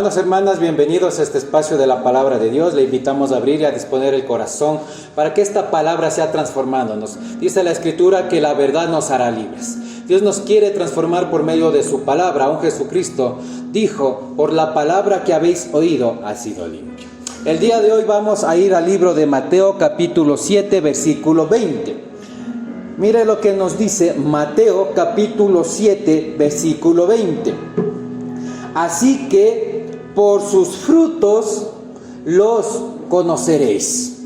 Hermanos, hermanas, bienvenidos a este espacio de la palabra de Dios. Le invitamos a abrir y a disponer el corazón para que esta palabra sea transformándonos. Dice la Escritura que la verdad nos hará libres. Dios nos quiere transformar por medio de su palabra. Aún Jesucristo dijo: por la palabra que habéis oído ha sido limpio. El día de hoy vamos a ir al libro de Mateo capítulo 7 versículo 20. Mire lo que nos dice Mateo capítulo 7 versículo 20. Así que por sus frutos los conoceréis.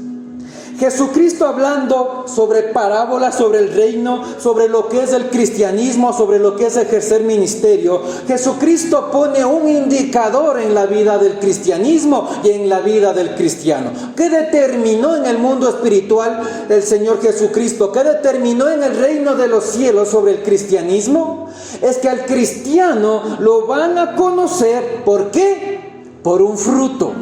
Jesucristo hablando sobre parábolas, sobre el reino, sobre lo que es el cristianismo, sobre lo que es ejercer ministerio. Jesucristo pone un indicador en la vida del cristianismo y en la vida del cristiano. ¿Qué determinó en el mundo espiritual el Señor Jesucristo? ¿Qué determinó en el reino de los cielos sobre el cristianismo? Es que al cristiano lo van a conocer. ¿Por qué? Por un fruto.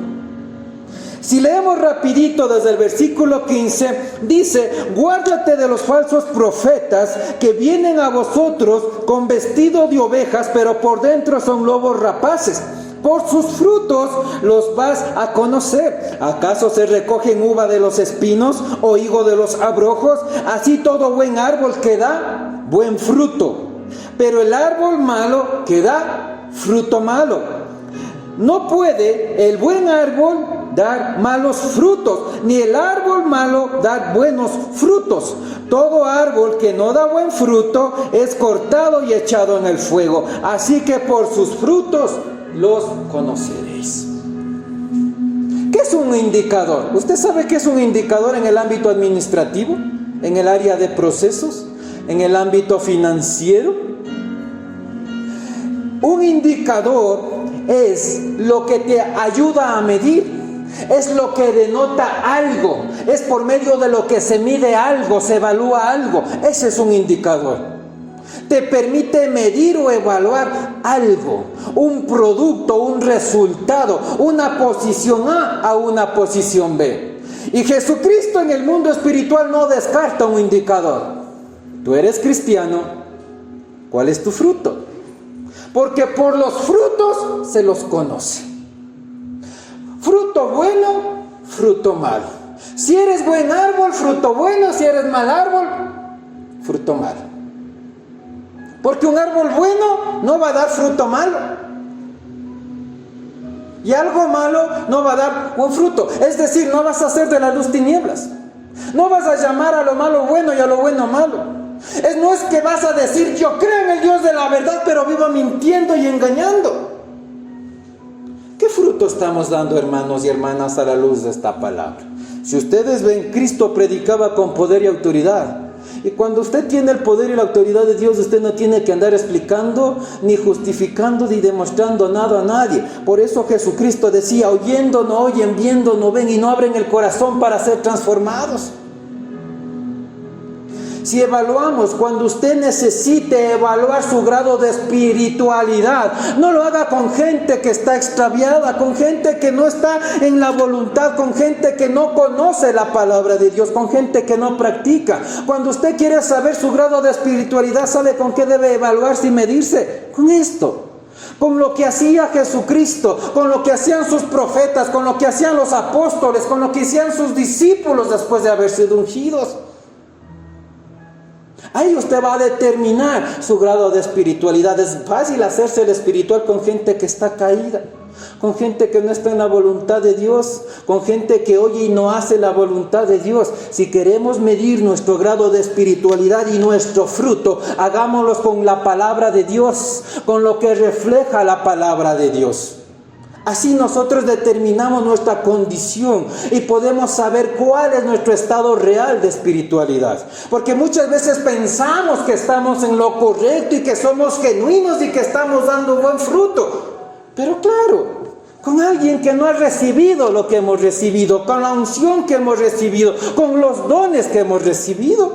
Si leemos rapidito desde el versículo 15, dice: guárdate de los falsos profetas que vienen a vosotros con vestido de ovejas, pero por dentro son lobos rapaces. Por sus frutos los vas a conocer. ¿Acaso se recogen uva de los espinos o higo de los abrojos? Así todo buen árbol que da buen fruto, pero el árbol malo que da fruto malo. No puede el buen árbol dar malos frutos, ni el árbol malo dar buenos frutos. Todo árbol que no da buen fruto es cortado y echado en el fuego. Así que por sus frutos los conoceréis. ¿Qué es un indicador? ¿Usted sabe qué es un indicador en el ámbito administrativo? ¿En el área de procesos? ¿En el ámbito financiero? Un indicador es lo que te ayuda a medir. Es lo que denota algo. Es por medio de lo que se mide algo, se evalúa algo. Ese es un indicador. Te permite medir o evaluar algo, un producto, un resultado, una posición A una posición B. Y Jesucristo en el mundo espiritual no descarta un indicador. Tú eres cristiano, ¿cuál es tu fruto? Porque por los frutos se los conoce. Fruto bueno, fruto malo. Si eres buen árbol, fruto bueno. Si eres mal árbol, fruto malo. Porque un árbol bueno no va a dar fruto malo. Y algo malo no va a dar buen fruto. Es decir, no vas a hacer de la luz tinieblas. No vas a llamar a lo malo bueno y a lo bueno malo. No es que vas a decir: yo creo en el Dios de la verdad, pero vivo mintiendo y engañando. ¿Qué fruto estamos dando, hermanos y hermanas, a la luz de esta palabra? Si ustedes ven, Cristo predicaba con poder y autoridad. Y cuando usted tiene el poder y la autoridad de Dios, usted no tiene que andar explicando, ni justificando, ni demostrando nada a nadie. Por eso Jesucristo decía: oyendo no oyen, viendo no ven, y no abren el corazón para ser transformados. Si evaluamos, cuando usted necesite evaluar su grado de espiritualidad, no lo haga con gente que está extraviada, con gente que no está en la voluntad, con gente que no conoce la palabra de Dios, con gente que no practica. Cuando usted quiere saber su grado de espiritualidad, ¿sabe con qué debe evaluarse y medirse? Con esto. Con lo que hacía Jesucristo, con lo que hacían sus profetas, con lo que hacían los apóstoles, con lo que hacían sus discípulos después de haber sido ungidos. Ahí usted va a determinar su grado de espiritualidad. Es fácil hacerse el espiritual con gente que está caída, con gente que no está en la voluntad de Dios, con gente que oye y no hace la voluntad de Dios. Si queremos medir nuestro grado de espiritualidad y nuestro fruto, hagámoslo con la palabra de Dios, con lo que refleja la palabra de Dios. Así nosotros determinamos nuestra condición y podemos saber cuál es nuestro estado real de espiritualidad. Porque muchas veces pensamos que estamos en lo correcto y que somos genuinos y que estamos dando buen fruto. Pero claro, con alguien que no ha recibido lo que hemos recibido, con la unción que hemos recibido, con los dones que hemos recibido.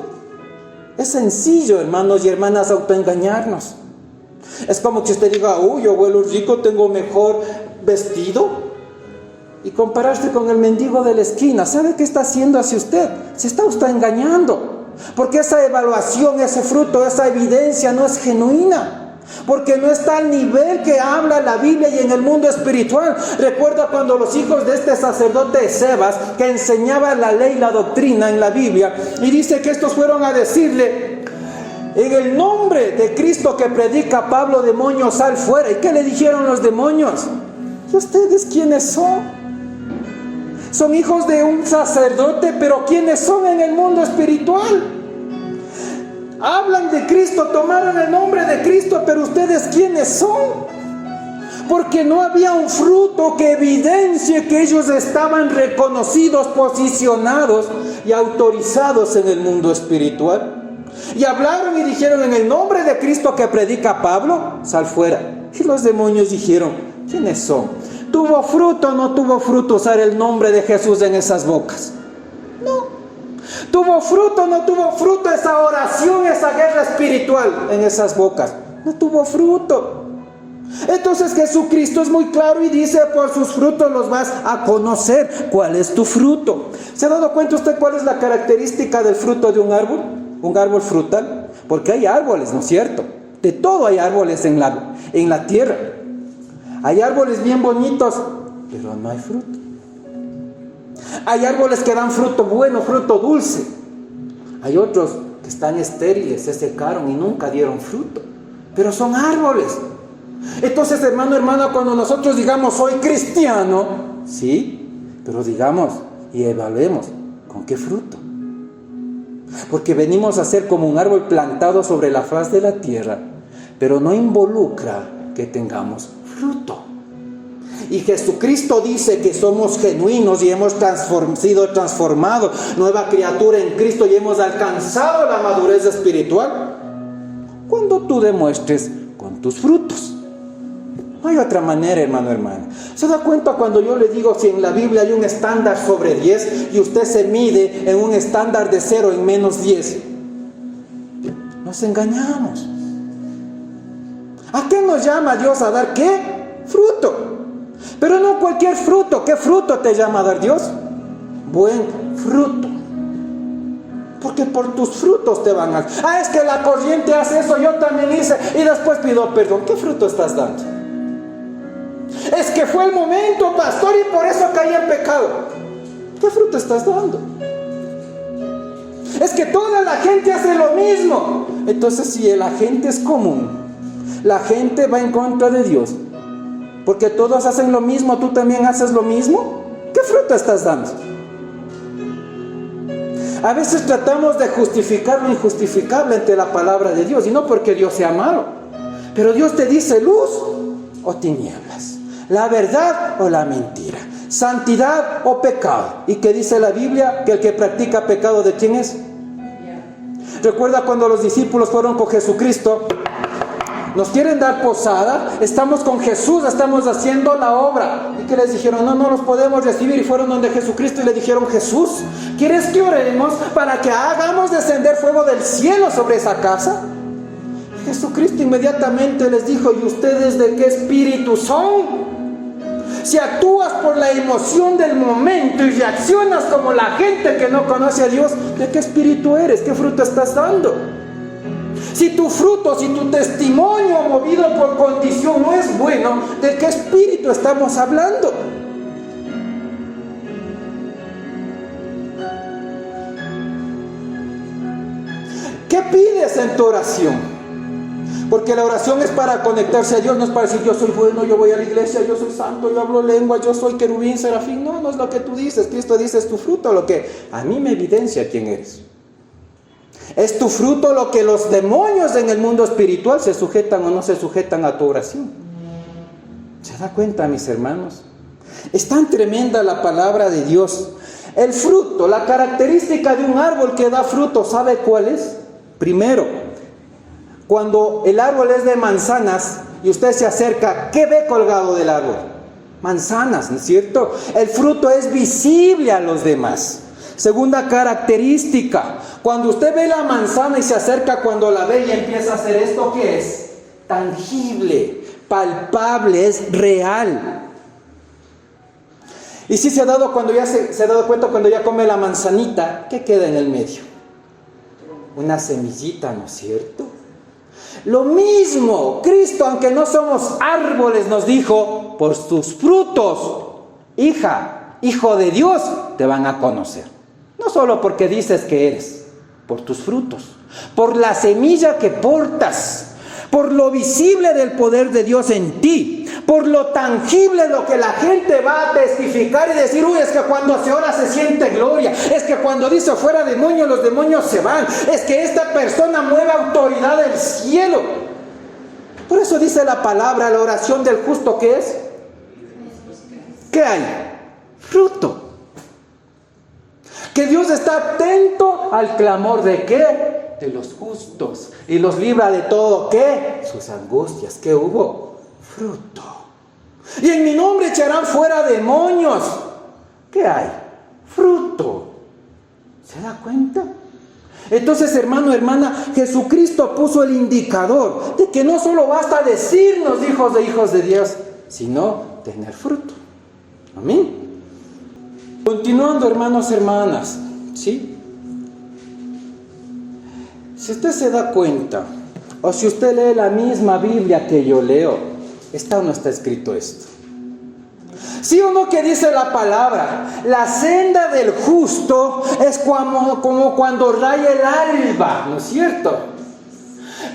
Es sencillo, hermanos y hermanas, autoengañarnos. Es como que usted diga: uy, yo huelo rico, tengo mejor vestido, y compararse con el mendigo de la esquina. ¿Sabe qué está haciendo hacia usted? Se está usted engañando, porque esa evaluación, ese fruto, esa evidencia no es genuina. porque no está al nivel que habla la Biblia y en el mundo espiritual. Recuerda cuando los hijos de este sacerdote Sebas, que enseñaba la ley y la doctrina en la Biblia, y dice que estos fueron a decirle: en el nombre de Cristo que predica Pablo, demonio, sal fuera. ¿Y qué le dijeron los demonios? ¿Y ustedes quiénes son? Son hijos de un sacerdote, pero ¿quiénes son en el mundo espiritual? Hablan de Cristo, tomaron el nombre de Cristo, pero ¿ustedes quiénes son? Porque no había un fruto que evidencie que ellos estaban reconocidos, posicionados y autorizados en el mundo espiritual. Y hablaron y dijeron: en el nombre de Cristo que predica Pablo, sal fuera. Y los demonios dijeron: ¿quiénes son? ¿Tuvo fruto o no tuvo fruto usar el nombre de Jesús en esas bocas? No. ¿Tuvo fruto o no tuvo fruto esa oración, esa guerra espiritual en esas bocas? No tuvo fruto. Entonces Jesucristo es muy claro y dice: por sus frutos los vas a conocer. ¿Cuál es tu fruto? ¿Se ha dado cuenta usted cuál es la característica del fruto de un árbol? Un árbol frutal. Porque hay árboles, ¿no es cierto? De todo hay árboles en la tierra. Hay árboles bien bonitos, pero no hay fruto. Hay árboles que dan fruto bueno, fruto dulce. Hay otros que están estériles, se secaron y nunca dieron fruto, pero son árboles. Entonces, hermano, cuando nosotros digamos: soy cristiano, sí, pero digamos y evaluemos con qué fruto. Porque venimos a ser como un árbol plantado sobre la faz de la tierra, pero no involucra que tengamos fruto. Y Jesucristo dice que somos genuinos y hemos sido transformados, nueva criatura en Cristo, y hemos alcanzado la madurez espiritual cuando tú demuestres con tus frutos. No hay otra manera, hermana. ¿Se da cuenta cuando yo le digo si en la Biblia hay un estándar sobre 10 y usted se mide en un estándar de 0 en menos 10? Nos engañamos. ¿A qué nos llama Dios a dar qué? Fruto. Pero no cualquier fruto. ¿Qué fruto te llama a dar Dios? Buen fruto. Porque por tus frutos te van a... es que la corriente hace eso, yo también hice, y después pido perdón. ¿Qué fruto estás dando? Es que fue el momento, pastor, y por eso caí en pecado. ¿Qué fruto estás dando? Es que toda la gente hace lo mismo. Entonces, si la gente es común, la gente va en contra de Dios, porque todos hacen lo mismo, tú también haces lo mismo. ¿Qué fruto estás dando? A veces tratamos de justificar lo injustificable ante la palabra de Dios, y no porque Dios sea malo, pero Dios te dice luz o tinieblas, la verdad o la mentira, santidad o pecado. ¿Y qué dice la Biblia? Que el que practica pecado, ¿de quién es? Recuerda cuando los discípulos fueron con Jesucristo. Nos quieren dar posada, estamos con Jesús, estamos haciendo la obra. ¿Y qué les dijeron? No los podemos recibir. Y fueron donde Jesucristo y le dijeron: Jesús, ¿quieres que oremos para que hagamos descender fuego del cielo sobre esa casa? Jesucristo inmediatamente les dijo: ¿y ustedes de qué espíritu son? Si actúas por la emoción del momento y reaccionas como la gente que no conoce a Dios, ¿de qué espíritu eres? ¿Qué fruto estás dando? Si tu fruto, si tu testimonio movido por condición no es bueno, ¿de qué espíritu estamos hablando? ¿Qué pides en tu oración? Porque la oración es para conectarse a Dios, no es para decir: yo soy bueno, yo voy a la iglesia, yo soy santo, yo hablo lengua, yo soy querubín, serafín. No es lo que tú dices. Cristo dice: es tu fruto lo que a mí me evidencia quién eres. Es tu fruto lo que los demonios en el mundo espiritual se sujetan o no se sujetan a tu oración. ¿Se da cuenta, mis hermanos? Es tan tremenda la palabra de Dios. El fruto, la característica de un árbol que da fruto, ¿sabe cuál es? Primero, cuando el árbol es de manzanas y usted se acerca, ¿qué ve colgado del árbol? Manzanas, ¿no es cierto? El fruto es visible a los demás. Segunda característica, cuando usted ve la manzana y se acerca, cuando la ve y empieza a hacer esto, ¿qué es? Tangible, palpable, es real. Y si se ha dado cuenta cuando ya come la manzanita, ¿qué queda en el medio? Una semillita, ¿no es cierto? Lo mismo, Cristo, aunque no somos árboles, nos dijo, por sus frutos, hija, hijo de Dios, te van a conocer. No solo porque dices que eres, por tus frutos, por la semilla que portas, por lo visible del poder de Dios en ti, por lo tangible, lo que la gente va a testificar y decir, uy, es que cuando se ora se siente gloria, es que cuando dice fuera demonios, los demonios se van, es que esta persona mueve autoridad del cielo. Por eso dice la palabra, la oración del justo, ¿qué es? ¿Qué hay? Fruto. Que Dios está atento al clamor de ¿qué? De los justos, y los libra de todo, ¿qué? Sus angustias. ¿Qué hubo? Fruto. Y en mi nombre echarán fuera demonios. ¿Qué hay? Fruto. ¿Se da cuenta? Entonces, hermano, hermana, Jesucristo puso el indicador de que no solo basta decirnos hijos de Dios, sino tener fruto. Amén. Continuando, hermanos, hermanas, ¿sí? Si usted se da cuenta, o si usted lee la misma Biblia que yo leo, ¿está o no está escrito esto? ¿Sí o no que dice la palabra? La senda del justo es como cuando raya el alba, ¿no es cierto?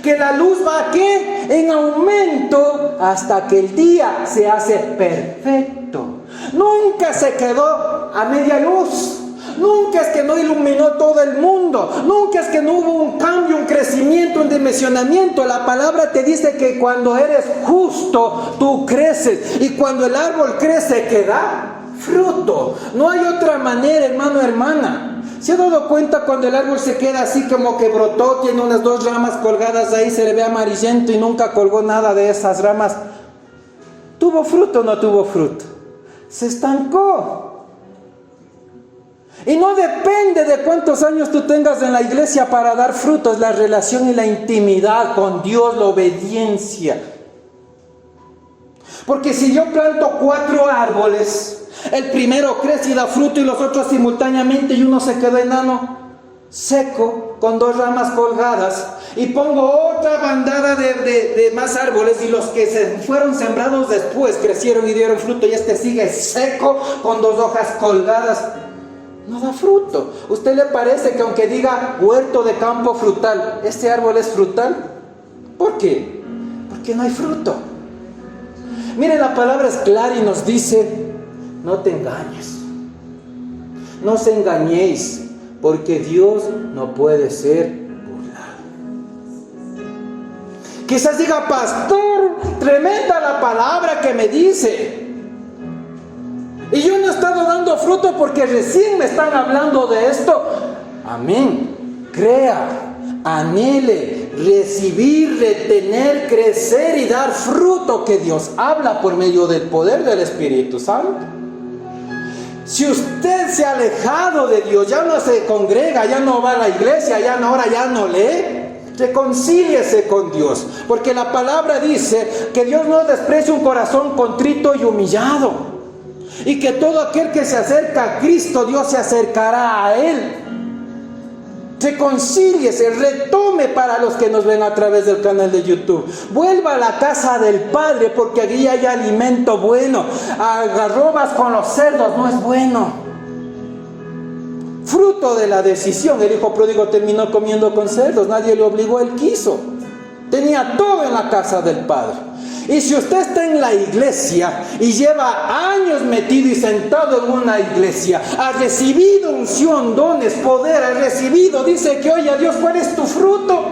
Que la luz va ¿qué? En aumento hasta que el día se hace perfecto. Nunca se quedó a media luz. Nunca es que no iluminó todo el mundo. Nunca es que no hubo un cambio, un crecimiento, un dimensionamiento. La palabra te dice que cuando eres justo, tú creces. Y cuando el árbol crece, ¿qué da? Fruto. No hay otra manera, hermano, hermana. ¿Se ha dado cuenta cuando el árbol se queda así como que brotó, tiene unas 2 ramas colgadas ahí, se le ve amarillento y nunca colgó nada de esas ramas? ¿Tuvo fruto o no tuvo fruto? Se estancó. Y no depende de cuántos años tú tengas en la iglesia para dar frutos, la relación y la intimidad con Dios, la obediencia. Porque si yo planto 4 árboles, el primero crece y da fruto y los otros simultáneamente, y uno se quedó enano, seco, con 2 ramas colgadas, y pongo otra bandada de más árboles, y los que se fueron sembrados después crecieron y dieron fruto, y este sigue seco, con 2 hojas colgadas, no da fruto. ¿Usted le parece que aunque diga huerto de campo frutal, este árbol es frutal? ¿Por qué? Porque no hay fruto. Mire, la palabra es clara y nos dice, no te engañes, no os engañéis, porque Dios no puede ser burlado. Quizás diga, pastor, tremenda la palabra que me dice, y yo no he estado dando fruto porque recién me están hablando de esto. Amén. Crea, anhele, recibir, retener, crecer y dar fruto que Dios habla por medio del poder del Espíritu Santo. Si usted se ha alejado de Dios, ya no se congrega, ya no va a la iglesia, ahora ya no lee, reconcíliese con Dios, porque la palabra dice que Dios no desprecia un corazón contrito y humillado, y que todo aquel que se acerca a Cristo, Dios se acercará a Él. Reconcíliese, retome para los que nos ven a través del canal de YouTube. Vuelva a la casa del Padre, porque allí hay alimento bueno. Algarrobas con los cerdos no es bueno. Fruto de la decisión, el hijo pródigo terminó comiendo con cerdos, nadie le obligó, él quiso. Tenía todo en la casa del Padre. Y si usted está en la iglesia y lleva años metido y sentado en una iglesia, ha recibido unción, dones, poder, ha recibido, dice que oye a Dios, ¿cuál es tu fruto?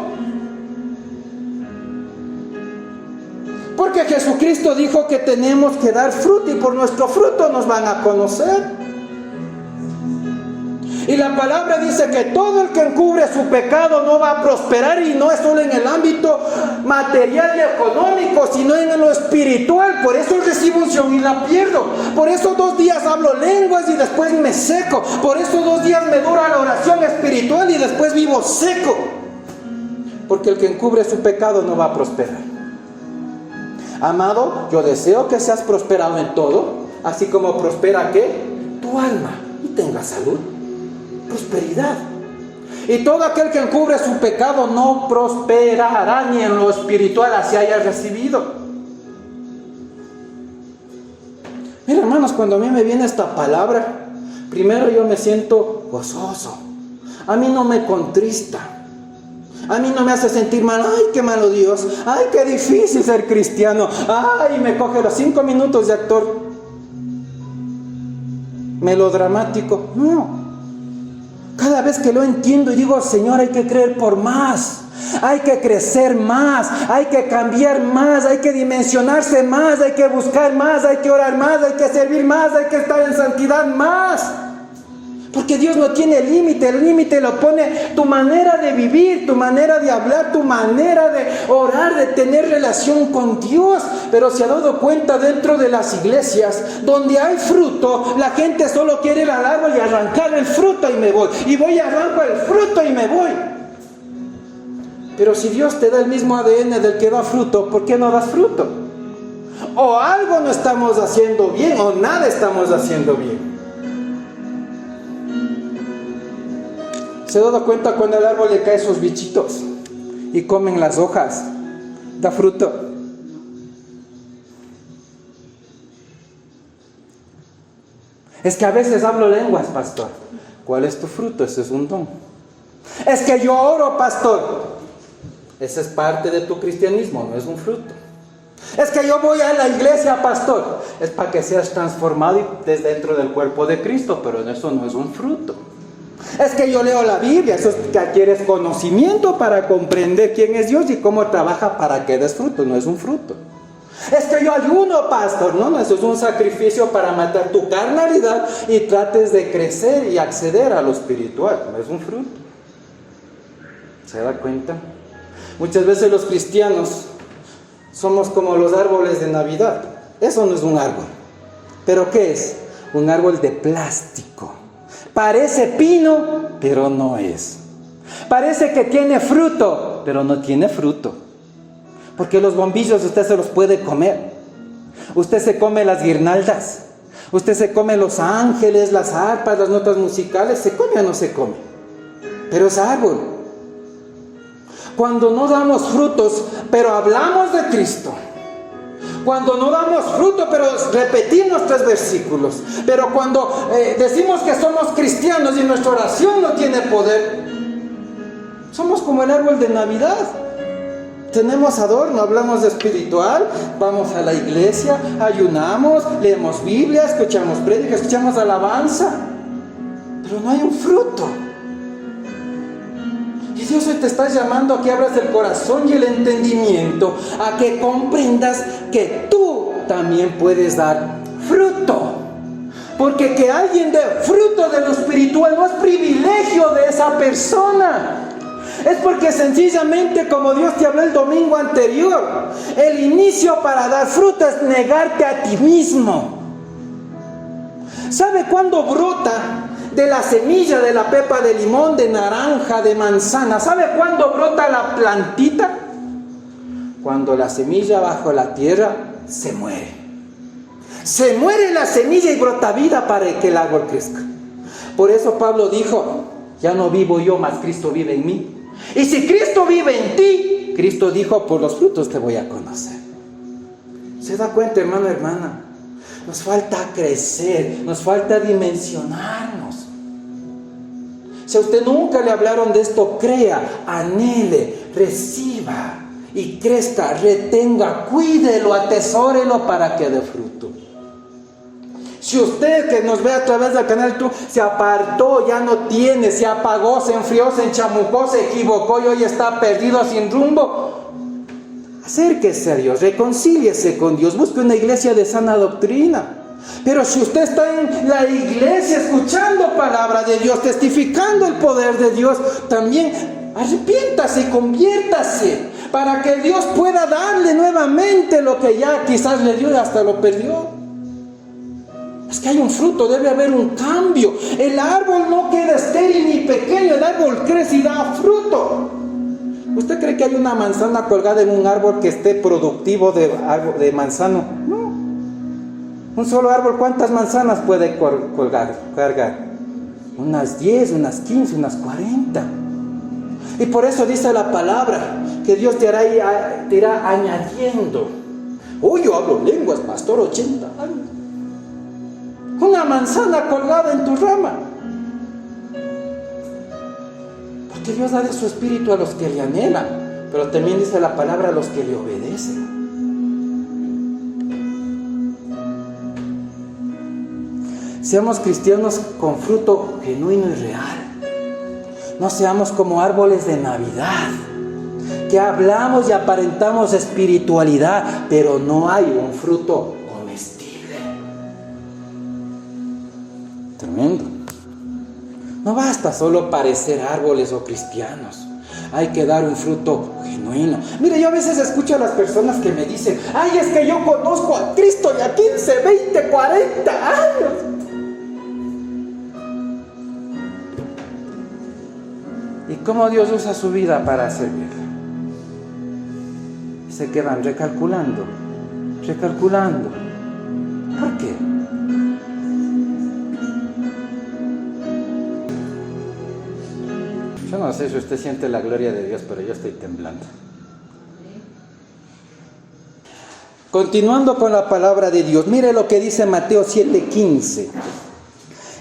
Porque Jesucristo dijo que tenemos que dar fruto y por nuestro fruto nos van a conocer. Y la palabra dice que todo el que encubre su pecado no va a prosperar, y no es solo en el ámbito material y económico, sino en lo espiritual. Por eso recibo unción y la pierdo. Por eso 2 días hablo lenguas y después me seco. Por eso 2 días me dura la oración espiritual y después vivo seco. Porque el que encubre su pecado no va a prosperar. Amado, yo deseo que seas prosperado en todo, así como prospera ¿qué? Tu alma, y tenga salud. Prosperidad. Y todo aquel que encubre su pecado no prosperará ni en lo espiritual así haya recibido. Mira, hermanos, cuando a mí me viene esta palabra, primero yo me siento gozoso. A mí no me contrista. A mí no me hace sentir mal. Ay, qué malo Dios. Ay, qué difícil ser cristiano. Ay, me coge los 5 minutos de actor melodramático. No. Cada vez que lo entiendo y digo, Señor, hay que creer por más. Hay que crecer más, hay que cambiar más, hay que dimensionarse más, hay que buscar más, hay que orar más, hay que servir más, hay que estar en santidad más. Porque Dios no tiene límite, el límite lo pone tu manera de vivir, tu manera de hablar, tu manera de orar, de tener relación con Dios. Pero se ha dado cuenta dentro de las iglesias, donde hay fruto, la gente solo quiere ir al árbol y arrancar el fruto y me voy. Y voy y arranco el fruto y me voy. Pero si Dios te da el mismo ADN del que da fruto, ¿por qué no das fruto? O algo no estamos haciendo bien, o nada estamos haciendo bien. ¿Se ha dado cuenta cuando al árbol le caen esos bichitos y comen las hojas? Da fruto. Es que a veces hablo lenguas, pastor. ¿Cuál es tu fruto? Ese es un don. Es que yo oro, pastor. Esa es parte de tu cristianismo, no es un fruto. Es que yo voy a la iglesia, pastor. Es para que seas transformado desde dentro del cuerpo de Cristo, pero eso no es un fruto. Es que yo leo la Biblia, eso es que adquieres conocimiento para comprender quién es Dios y cómo trabaja para que des fruto, no es un fruto. Es que yo ayuno, pastor. No, eso es un sacrificio para matar tu carnalidad y trates de crecer y acceder a lo espiritual, no es un fruto. ¿Se da cuenta? Muchas veces los cristianos somos como los árboles de Navidad. Eso no es un árbol. ¿Pero qué es? Un árbol de plástico. Parece pino, pero no es. Parece que tiene fruto, pero no tiene fruto. Porque los bombillos usted se los puede comer. Usted se come las guirnaldas. Usted se come los ángeles, las arpas, las notas musicales. ¿Se come o no se come? Pero es árbol. Cuando no damos frutos, pero hablamos de Cristo. Cuando no damos fruto, pero repetimos 3 versículos. Pero cuando decimos que somos cristianos y nuestra oración no tiene poder, somos como el árbol de Navidad. Tenemos adorno, hablamos de espiritual, vamos a la iglesia, ayunamos, leemos Biblia, escuchamos prédicas, escuchamos alabanza. Pero no hay un fruto. Y Dios hoy te está llamando a que abras el corazón y el entendimiento, a que comprendas que tú también puedes dar fruto. Porque que alguien dé fruto de lo espiritual no es privilegio de esa persona. Es porque sencillamente, como Dios te habló el domingo anterior, el inicio para dar fruto es negarte a ti mismo. ¿Sabe cuándo brota de la semilla de la pepa de limón, de naranja, de manzana? ¿Sabe cuándo brota la plantita? Cuando la semilla bajo la tierra se muere. Se muere la semilla y brota vida para que el árbol crezca. Por eso Pablo dijo, ya no vivo yo, mas Cristo vive en mí. Y si Cristo vive en ti, Cristo dijo, por los frutos te voy a conocer. ¿Se da cuenta, hermano, hermana? Nos falta crecer, nos falta dimensionarnos. Si a usted nunca le hablaron de esto, crea, anhele, reciba y crezca, retenga, cuídelo, atesórelo para que dé fruto. Si usted que nos ve a través del canal YouTube se apartó, ya no tiene, se apagó, se enfrió, se enchamucó, se equivocó y hoy está perdido sin rumbo, acérquese a Dios, reconcíliese con Dios, busque una iglesia de sana doctrina. Pero si usted está en la iglesia escuchando palabra de Dios, testificando el poder de Dios, también arrepiéntase y conviértase para que Dios pueda darle nuevamente lo que ya quizás le dio y hasta lo perdió. Es que hay un fruto, debe haber un cambio. El árbol no queda estéril ni pequeño, el árbol crece y da fruto. ¿Usted cree que hay una manzana colgada en un árbol que esté productivo de manzano? No. Un solo árbol, ¿cuántas manzanas puede cargar? Unas 10, unas 15, unas 40. Y por eso dice la palabra que Dios te irá añadiendo. Uy, yo hablo lenguas, pastor, 80 años. Una manzana colgada en tu rama. Porque Dios da de su espíritu a los que le anhelan, pero también dice la palabra a los que le obedecen. Seamos cristianos con fruto genuino y real. No seamos como árboles de Navidad, que hablamos y aparentamos espiritualidad, pero no hay un fruto comestible. Tremendo. No basta solo parecer árboles o cristianos. Hay que dar un fruto genuino. Mire, yo a veces escucho a las personas que me dicen: ay, es que yo conozco a Cristo ya 15, 20, 40 años. ¿Y cómo Dios usa su vida para servir? Se quedan recalculando. ¿Por qué? Yo no sé si usted siente la gloria de Dios, pero yo estoy temblando. Continuando con la palabra de Dios, mire lo que dice Mateo 7:15.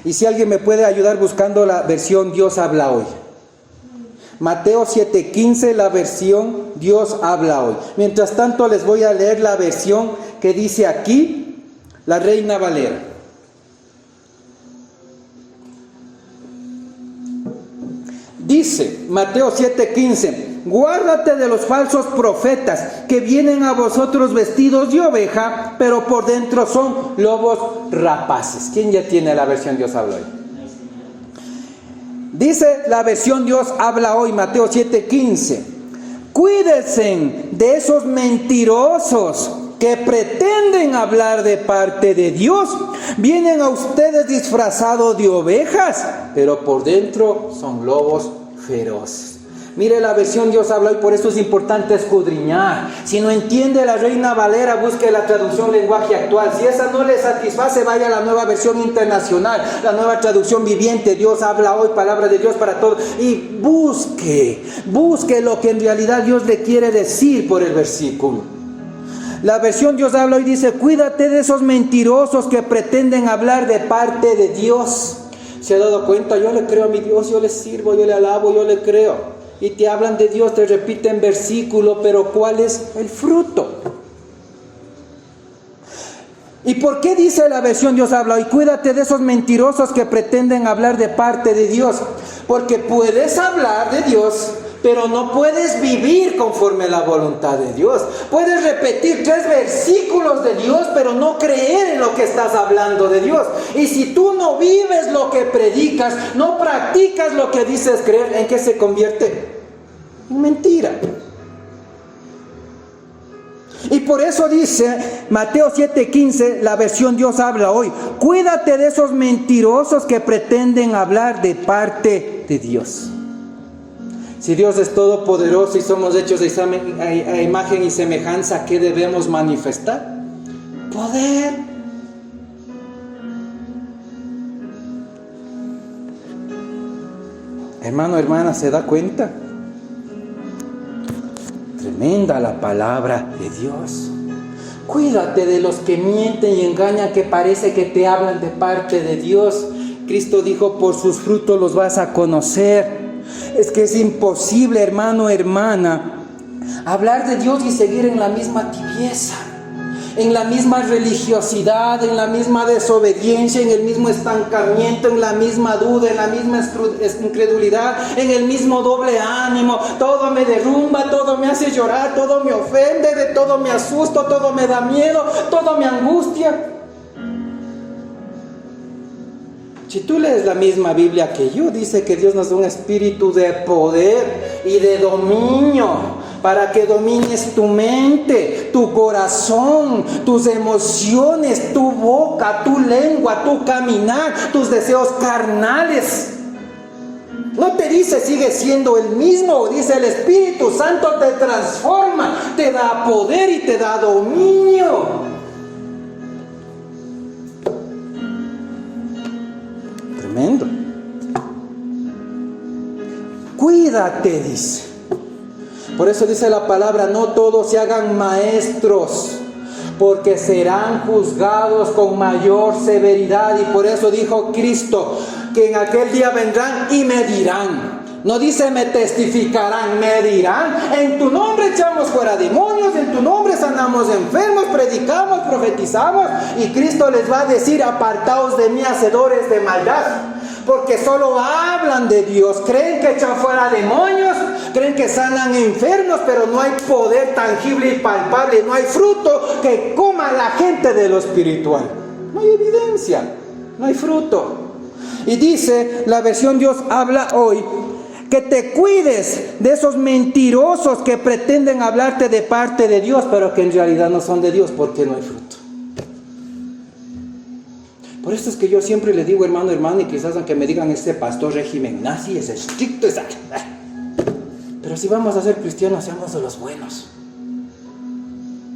Y si alguien me puede ayudar buscando la versión Dios habla hoy. Mateo 7:15, la versión Dios habla hoy. Mientras tanto les voy a leer la versión que dice aquí, la Reina Valera. Dice Mateo 7:15: guárdate de los falsos profetas que vienen a vosotros vestidos de oveja, pero por dentro son lobos rapaces. ¿Quién ya tiene la versión Dios habla hoy? Dice la versión Dios habla hoy, Mateo 7:15: cuídense de esos mentirosos que pretenden hablar de parte de Dios. Vienen a ustedes disfrazados de ovejas, pero por dentro son lobos feroces. Mire la versión Dios habla hoy, por eso es importante escudriñar. Si no entiende la Reina Valera, busque la traducción lenguaje actual. Si esa no le satisface, vaya a la nueva versión internacional, la nueva traducción viviente. Dios habla hoy, palabra de Dios para todos. Y busque lo que en realidad Dios le quiere decir por el versículo. La versión Dios habla hoy dice: cuídate de esos mentirosos que pretenden hablar de parte de Dios. ¿Se ha dado cuenta? Yo le creo a mi Dios, yo le sirvo, yo le alabo, yo le creo. Y te hablan de Dios, te repiten versículo, pero ¿cuál es el fruto? ¿Y por qué dice la versión Dios habla hoy? Cuídate de esos mentirosos que pretenden hablar de parte de Dios. Porque puedes hablar de Dios, pero no puedes vivir conforme a la voluntad de Dios. Puedes repetir 3 versículos de Dios, pero no creer en lo que estás hablando de Dios. Y si tú no vives lo que predicas, no practicas lo que dices creer, ¿en qué se convierte? En mentira. Y por eso dice Mateo 7:15, la versión Dios habla hoy: cuídate de esos mentirosos que pretenden hablar de parte de Dios. Si Dios es todopoderoso y somos hechos a imagen y semejanza, ¿qué debemos manifestar? Poder. Hermano, hermana, ¿se da cuenta? Tremenda la palabra de Dios. Cuídate de los que mienten y engañan, que parece que te hablan de parte de Dios. Cristo dijo: por sus frutos los vas a conocer. Es que es imposible, hermano, hermana, hablar de Dios y seguir en la misma tibieza, en la misma religiosidad, en la misma desobediencia, en el mismo estancamiento, en la misma duda, en la misma incredulidad, en el mismo doble ánimo. Todo me derrumba, todo me hace llorar, todo me ofende, de todo me asusto, todo me da miedo, todo me angustia. Si tú lees la misma Biblia que yo, dice que Dios nos da un espíritu de poder y de dominio, para que domines tu mente, tu corazón, tus emociones, tu boca, tu lengua, tu caminar, tus deseos carnales. No te dice sigue siendo el mismo, dice el Espíritu Santo te transforma, te da poder y te da dominio. Tremendo. cuídate, dice. Por eso dice la palabra, no todos se hagan maestros, porque serán juzgados con mayor severidad. Y por eso dijo Cristo, que en aquel día vendrán y me dirán. No dice me testificarán, me dirán: en tu nombre echamos fuera demonios, en tu nombre sanamos enfermos, predicamos, profetizamos. Y Cristo les va a decir: apartaos de mí, hacedores de maldad. Porque solo hablan de Dios, creen que echan fuera demonios, creen que sanan enfermos, pero no hay poder tangible y palpable, no hay fruto que coma la gente de lo espiritual. No hay evidencia, no hay fruto. Y dice la versión Dios habla hoy, que te cuides de esos mentirosos que pretenden hablarte de parte de Dios, pero que en realidad no son de Dios, porque no hay fruto. Por eso es que yo siempre le digo, hermano, y quizás aunque me digan este pastor régimen nazi, es estricto, pero si vamos a ser cristianos, seamos de los buenos.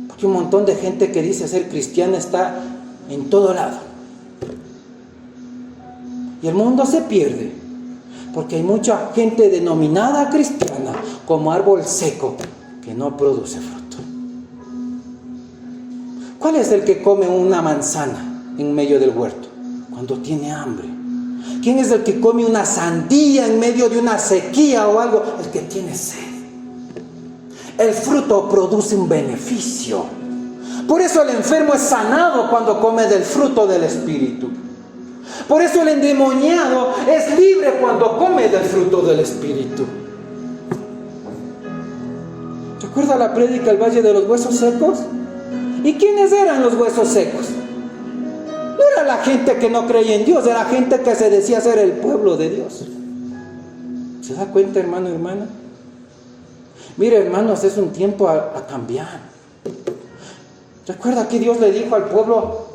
Porque un montón de gente que dice ser cristiana está en todo lado. Y el mundo se pierde, porque hay mucha gente denominada cristiana como árbol seco que no produce fruto. ¿Cuál es el que come una manzana en medio del huerto cuando tiene hambre? ¿Quién es el que come una sandía en medio de una sequía o algo? El que tiene sed. El fruto produce un beneficio. Por eso el enfermo es sanado cuando come del fruto del Espíritu. Por eso el endemoniado es libre cuando come del fruto del Espíritu. ¿Recuerda la prédica del Valle de los Huesos Secos? ¿Y quiénes eran los huesos secos? No era la gente que no creía en Dios, era gente que se decía ser el pueblo de Dios. ¿Se da cuenta, hermano y hermana? Mire, hermanos, es un tiempo a cambiar. ¿Recuerda que Dios le dijo al pueblo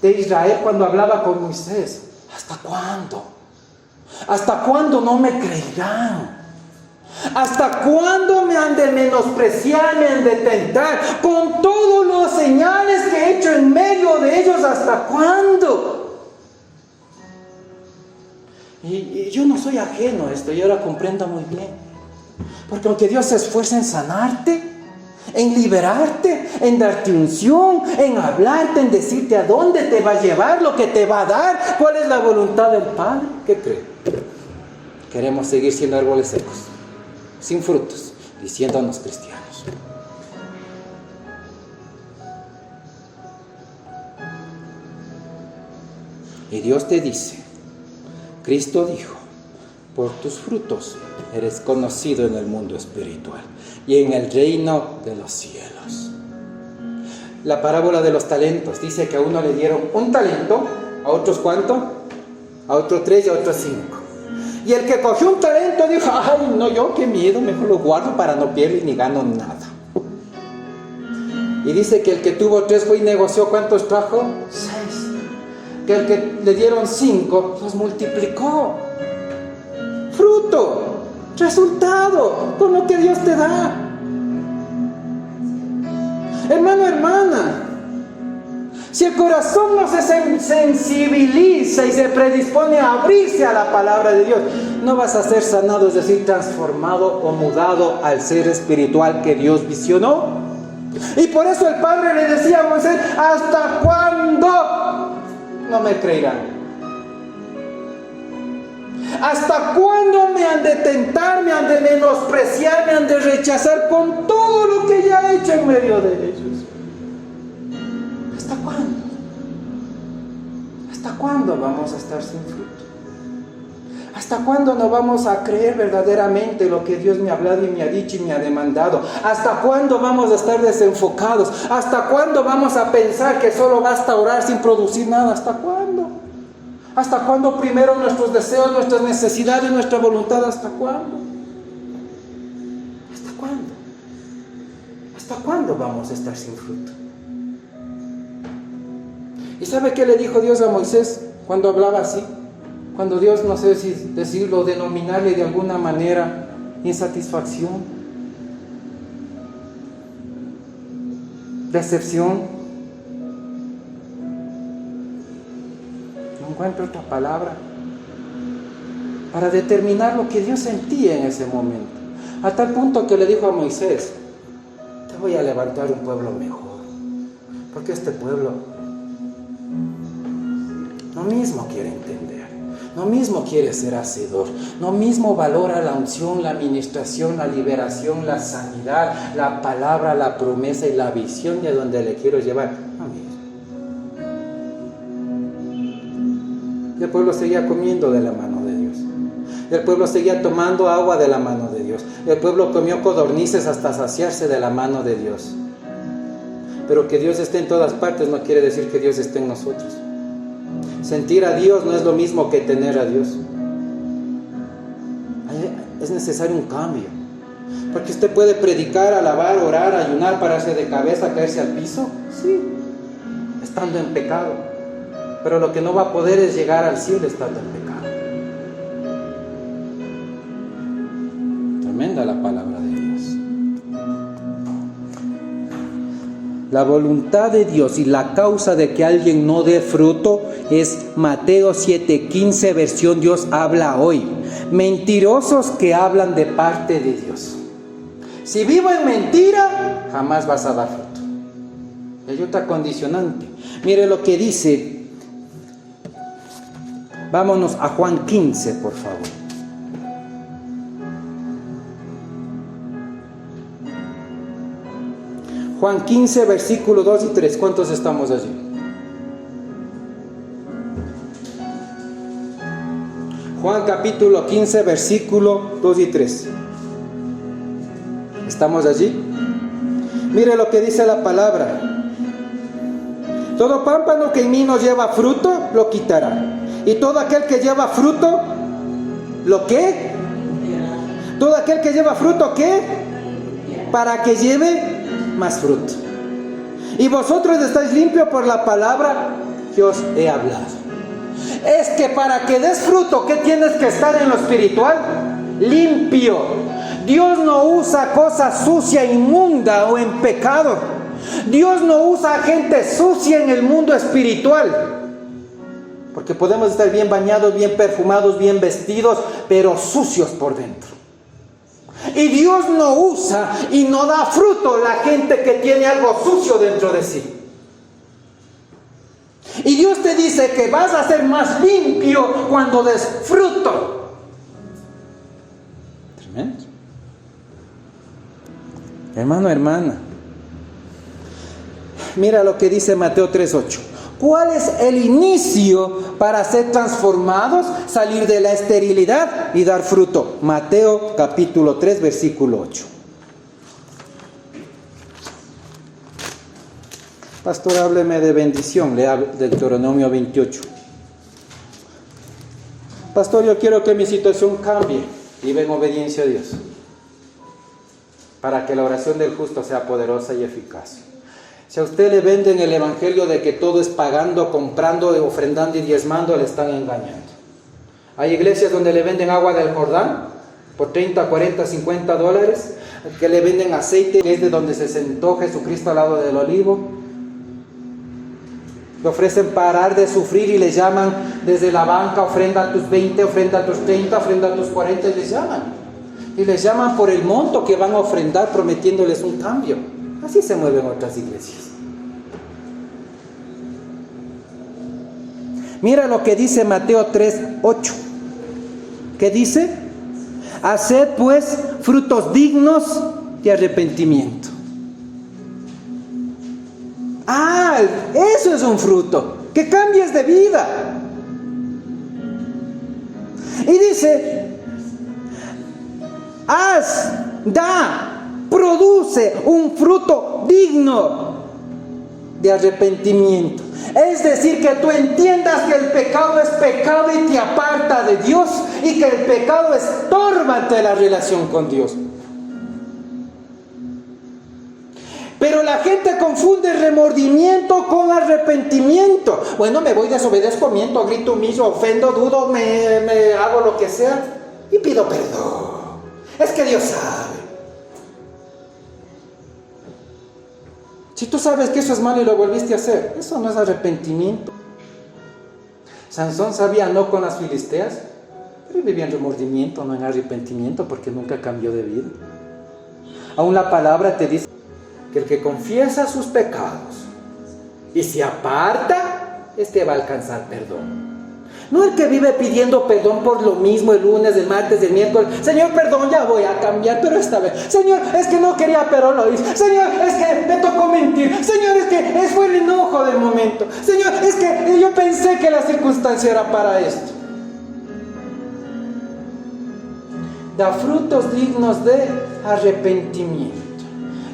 de Israel cuando hablaba con Moisés? ¿Hasta cuándo? ¿Hasta cuándo no me creerán? ¿Hasta cuándo me han de menospreciar, me han de tentar? Con todos los señales que he hecho en medio de ellos, ¿hasta cuándo? Y yo no soy ajeno a esto, yo lo comprendo muy bien. Porque aunque Dios se esfuerza en sanarte, en liberarte, en darte unción, en hablarte, en decirte a dónde te va a llevar, lo que te va a dar, cuál es la voluntad del Padre, ¿qué cree? Queremos seguir siendo árboles secos, sin frutos, diciéndonos cristianos. Y Dios te dice, Cristo dijo, por tus frutos eres conocido en el mundo espiritual y en el reino de los cielos. La parábola de los talentos dice que a uno le dieron un talento, a otros ¿cuánto? A otros 3 y a otros 5. Y el que cogió un talento dijo, ay no, yo qué miedo, mejor lo guardo para no perder ni gano nada. Y dice que el que tuvo 3 fue y negoció, ¿cuántos trajo? 6. Que el que le dieron 5 los multiplicó. Fruto, resultado, con lo que Dios te da. Hermano, hermana, si el corazón no se sensibiliza y se predispone a abrirse a la palabra de Dios, no vas a ser sanado, es decir, transformado o mudado al ser espiritual que Dios visionó. Y por eso el Padre le decía a Moisés, ¿hasta cuándo no me creerán? ¿Hasta cuándo me han de tentar, me han de menospreciar, me han de rechazar con todo lo que ya he hecho en medio de ellos? ¿Hasta cuándo? ¿Hasta cuándo vamos a estar sin fruto? ¿Hasta cuándo no vamos a creer verdaderamente lo que Dios me ha hablado y me ha dicho y me ha demandado? ¿Hasta cuándo vamos a estar desenfocados? ¿Hasta cuándo vamos a pensar que solo basta orar sin producir nada? ¿Hasta cuándo? ¿Hasta cuándo primero nuestros deseos, nuestras necesidades, nuestra voluntad? ¿Hasta cuándo? ¿Hasta cuándo? ¿Hasta cuándo vamos a estar sin fruto? ¿Y sabe qué le dijo Dios a Moisés cuando hablaba así? Cuando Dios, no sé si decirlo, denominarle de alguna manera insatisfacción, decepción. No encuentro otra palabra. para determinar lo que Dios sentía en ese momento. A tal punto que le dijo a Moisés: te voy a levantar un pueblo mejor, porque este pueblo no mismo quiere entender, no mismo quiere ser hacedor, no mismo valora la unción, la administración, la liberación, la sanidad, la palabra, la promesa y la visión de donde le quiero llevar. No mismo. Y el pueblo seguía comiendo de la mano de Dios. El pueblo seguía tomando agua de la mano de Dios. El pueblo comió codornices hasta saciarse de la mano de Dios. Pero que Dios esté en todas partes no quiere decir que Dios esté en nosotros. Sentir a Dios no es lo mismo que tener a Dios. Es necesario un cambio. Porque usted puede predicar, alabar, orar, ayunar, pararse de cabeza, caerse al piso. Sí, estando en pecado. Pero lo que no va a poder es llegar al cielo estando en pecado. Tremenda la palabra de Dios. La voluntad de Dios y la causa de que alguien no dé fruto es Mateo 7:15, versión Dios habla hoy. Mentirosos que hablan de parte de Dios. Si vivo en mentira, jamás vas a dar fruto. Hay otra condicionante. Mire lo que dice. Vámonos a Juan 15, por favor. Juan 15, versículo 2 y 3. ¿Cuántos estamos allí? Juan capítulo 15, versículo 2 y 3. ¿Estamos allí? Mire lo que dice la palabra. Todo pámpano que en mí no lleva fruto, lo quitará. Y todo aquel que lleva fruto, ¿lo qué? Todo aquel que lleva fruto, ¿qué? Para que lleve más fruto. Y vosotros estáis limpios por la palabra que os he hablado. Es que para que des fruto, ¿qué tienes que estar en lo espiritual? Limpio. Dios no usa cosas sucia, inmunda o en pecado. Dios no usa gente sucia en el mundo espiritual. Porque podemos estar bien bañados, bien perfumados, bien vestidos, pero sucios por dentro. Y Dios no usa y no da fruto la gente que tiene algo sucio dentro de sí. Y Dios te dice que vas a ser más limpio cuando des fruto. Tremendo. Hermano, hermana. Mira lo que dice Mateo 3:8. ¿Cuál es el inicio para ser transformados, salir de la esterilidad y dar fruto? Mateo capítulo 3, versículo 8. Pastor, hábleme de bendición, le hablo de Deuteronomio 28. Pastor, yo quiero que mi situación cambie y viva en obediencia a Dios, para que la oración del justo sea poderosa y eficaz. Si a usted le venden el evangelio de que todo es pagando, comprando, ofrendando y diezmando, le están engañando. Hay iglesias donde le venden agua del Jordán por 30, 40, 50 dólares, que le venden aceite, que es de donde se sentó Jesucristo al lado del olivo. Le ofrecen parar de sufrir y le llaman desde la banca: ofrenda a tus 20, ofrenda a tus 30, ofrenda a tus 40, y les llaman. Y les llaman por el monto que van a ofrendar, prometiéndoles un cambio. Así se mueven otras iglesias. Mira lo que dice Mateo 3:8. ¿Qué dice? Haced pues frutos dignos de arrepentimiento. Ah, eso es un fruto. Que cambies de vida. Y dice: produce un fruto digno de arrepentimiento. Es decir, que tú entiendas que el pecado es pecado y te aparta de Dios, y que el pecado estorba ante la relación con Dios. Pero la gente confunde remordimiento con arrepentimiento. Bueno, me voy, desobedezco, miento, grito, humillo, ofendo, dudo, me hago lo que sea y pido perdón. Es que Dios sabe. Si tú sabes que eso es malo y lo volviste a hacer, eso no es arrepentimiento. Sansón sabía no con las filisteas, Pero vivía en remordimiento, no en arrepentimiento, porque nunca cambió de vida. Aún la palabra te dice que el que confiesa sus pecados y se aparta, este va a alcanzar perdón. No el que vive pidiendo perdón por lo mismo el lunes, el martes, el miércoles. Señor, perdón, ya voy a cambiar, pero esta vez. Señor, es que no quería, pero lo hice. Señor, es que me tocó mentir. Señor, es que fue el enojo del momento. Señor, es que yo pensé que la circunstancia era para esto. Da frutos dignos de arrepentimiento.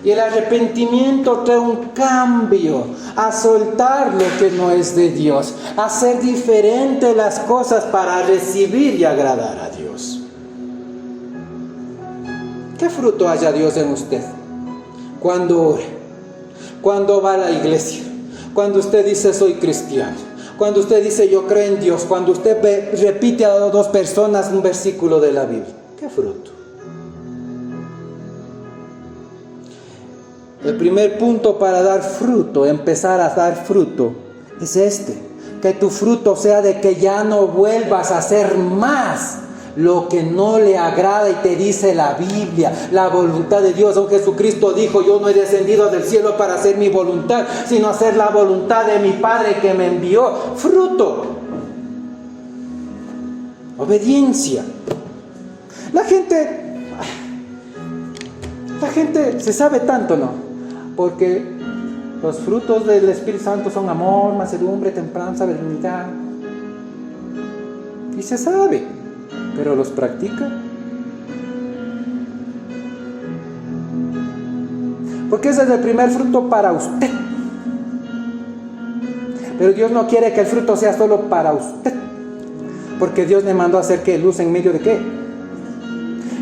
Y el arrepentimiento trae un cambio, a soltar lo que no es de Dios, a hacer diferente las cosas para recibir y agradar a Dios. ¿Qué fruto haya Dios en usted? Cuando ore, cuando va a la iglesia, cuando usted dice soy cristiano, cuando usted dice yo creo en Dios, cuando usted repite a 2 personas un versículo de la Biblia. ¿Qué fruto? El primer punto para dar fruto, empezar a dar fruto, es que tu fruto sea de que ya no vuelvas a hacer más lo que no le agrada y te dice la Biblia, la voluntad de Dios. Aunque Jesucristo dijo, yo no he descendido del cielo para hacer mi voluntad, sino hacer la voluntad de mi Padre que me envió. Fruto, obediencia. La gente se sabe tanto, ¿no? Porque los frutos del Espíritu Santo son amor, mansedumbre, templanza, benignidad. Y se sabe, pero los practica. Porque ese es el primer fruto para usted. Pero Dios no quiere que el fruto sea solo para usted. Porque Dios le mandó a hacer ¿qué? Luz en medio de ¿qué?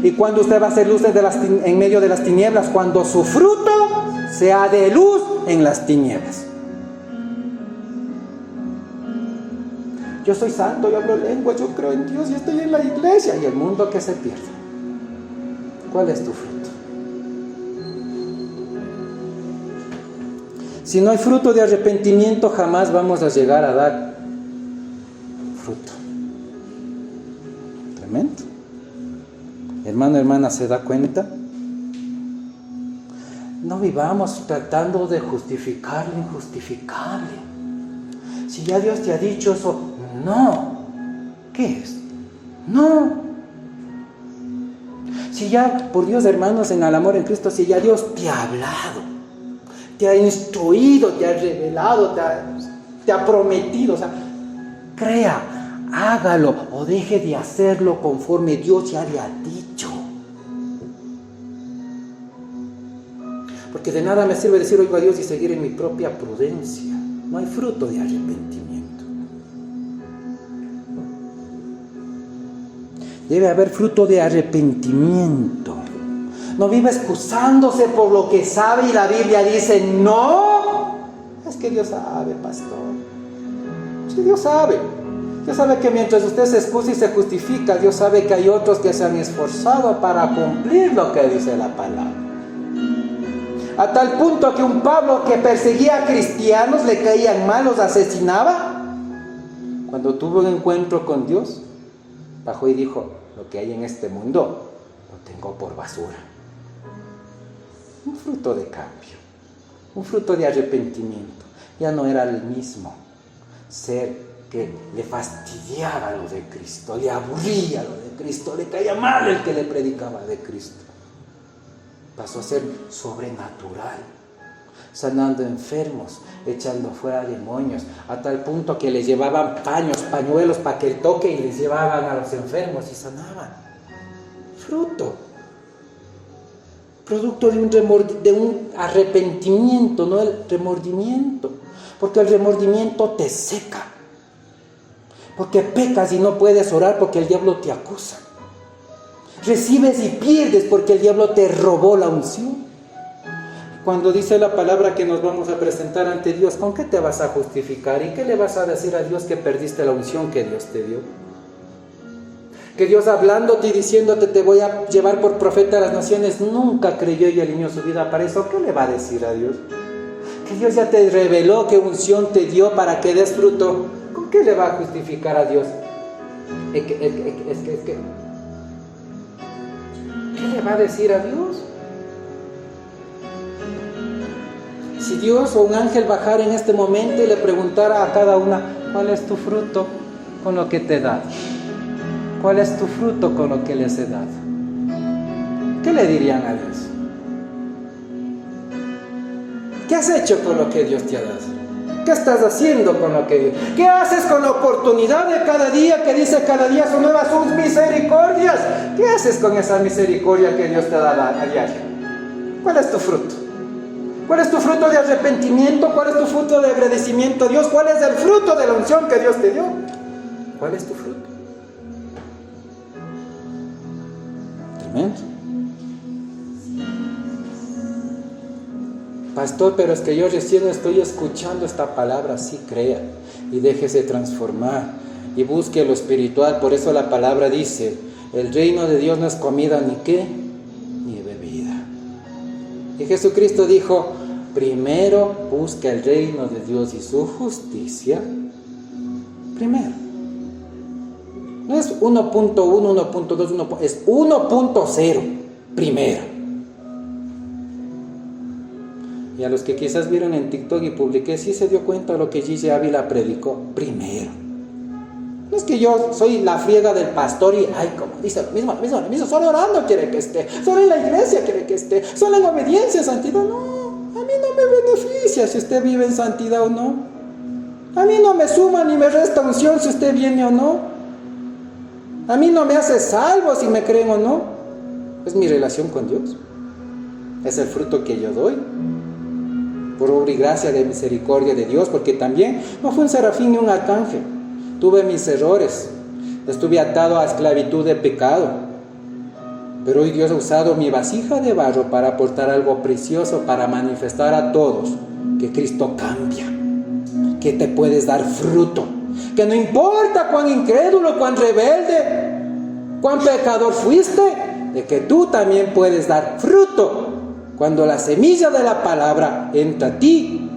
Y cuando usted va a hacer luz en medio de las tinieblas, cuando su fruto sea de luz en las tinieblas. Yo soy santo, yo hablo lenguas, yo creo en Dios y estoy en la iglesia. Y el mundo que se pierde. ¿Cuál es tu fruto? Si no hay fruto de arrepentimiento, jamás vamos a llegar a dar fruto. Tremendo. Hermano, hermana, ¿se da cuenta? No vivamos tratando de justificar lo injustificable. Si ya Dios te ha dicho eso, no. ¿Qué es? No. Si ya, por Dios, hermanos, en el amor en Cristo, si ya Dios te ha hablado, te ha instruido, te ha revelado, te ha prometido, o sea, crea, hágalo o deje de hacerlo conforme Dios ya le ha dicho. Porque de nada me sirve decir oigo a Dios y seguir en mi propia prudencia. No hay fruto de arrepentimiento. Debe haber fruto de arrepentimiento. No vive excusándose por lo que sabe y la Biblia dice no. Es que Dios sabe, pastor. Sí, Dios sabe. Dios sabe que mientras usted se excusa y se justifica, Dios sabe que hay otros que se han esforzado para cumplir lo que dice la palabra. A tal punto que un Pablo que perseguía a cristianos, le caían mal, los asesinaba. Cuando tuvo un encuentro con Dios, bajó y dijo, lo que hay en este mundo, lo tengo por basura. Un fruto de cambio, un fruto de arrepentimiento. Ya no era el mismo ser que le fastidiaba lo de Cristo, le aburría lo de Cristo, le caía mal el que le predicaba de Cristo. Pasó a ser sobrenatural, sanando enfermos, echando fuera demonios, a tal punto que les llevaban pañuelos para que él toque y les llevaban a los enfermos y sanaban. Fruto, producto de un arrepentimiento, no el remordimiento, porque el remordimiento te seca, porque pecas y no puedes orar porque el diablo te acusa. Recibes y pierdes porque el diablo te robó la unción. Cuando dice la palabra que nos vamos a presentar ante Dios, ¿con qué te vas a justificar? ¿Y qué le vas a decir a Dios que perdiste la unción que Dios te dio? Que Dios hablándote y diciéndote te voy a llevar por profeta a las naciones, nunca creyó y alineó su vida para eso. ¿Qué le va a decir a Dios? Que Dios ya te reveló qué unción te dio para que des fruto. ¿Con qué le va a justificar a Dios? ¿Qué le va a decir a Dios? Si Dios o un ángel bajara en este momento y le preguntara a cada una, ¿cuál es tu fruto con lo que te he dado? ¿Cuál es tu fruto con lo que les he dado? ¿Qué le dirían a Dios? ¿Qué has hecho con lo que Dios te ha dado? ¿Qué estás haciendo con lo que Dios? ¿Qué haces con la oportunidad de cada día que dice cada día son nuevas sus misericordias? ¿Qué haces con esa misericordia que Dios te da a diario? ¿Cuál es tu fruto? ¿Cuál es tu fruto de arrepentimiento? ¿Cuál es tu fruto de agradecimiento a Dios? ¿Cuál es el fruto de la unción que Dios te dio? ¿Cuál es tu fruto? Tremendo. Pastor, pero es que yo recién estoy escuchando esta palabra. Sí, crea y déjese transformar y busque lo espiritual. Por eso la palabra dice, el reino de Dios no es comida ni qué, ni bebida. Y Jesucristo dijo, primero busca el reino de Dios y su justicia. Primero. No es 1.1, 1.2, es 1.0. Primero. Y a los que quizás vieron en TikTok y publiqué, sí se dio cuenta de lo que Gigi Ávila predicó. Primero. No es que yo soy la friega del pastor y, como dice lo mismo, solo orando quiere que esté, solo en la iglesia quiere que esté, solo en obediencia, santidad. No, a mí no me beneficia si usted vive en santidad o no. A mí no me suma ni me resta unción si usted viene o no. A mí no me hace salvo si me creen o no. Es mi relación con Dios. Es el fruto que yo doy. Por obra y gracia de misericordia de Dios, porque también no fui un serafín ni un arcángel. Tuve mis errores, estuve atado a esclavitud de pecado, pero hoy Dios ha usado mi vasija de barro para aportar algo precioso, para manifestar a todos que Cristo cambia, que te puedes dar fruto, que no importa cuán incrédulo, cuán rebelde, cuán pecador fuiste, de que tú también puedes dar fruto. Cuando la semilla de la palabra entra a ti,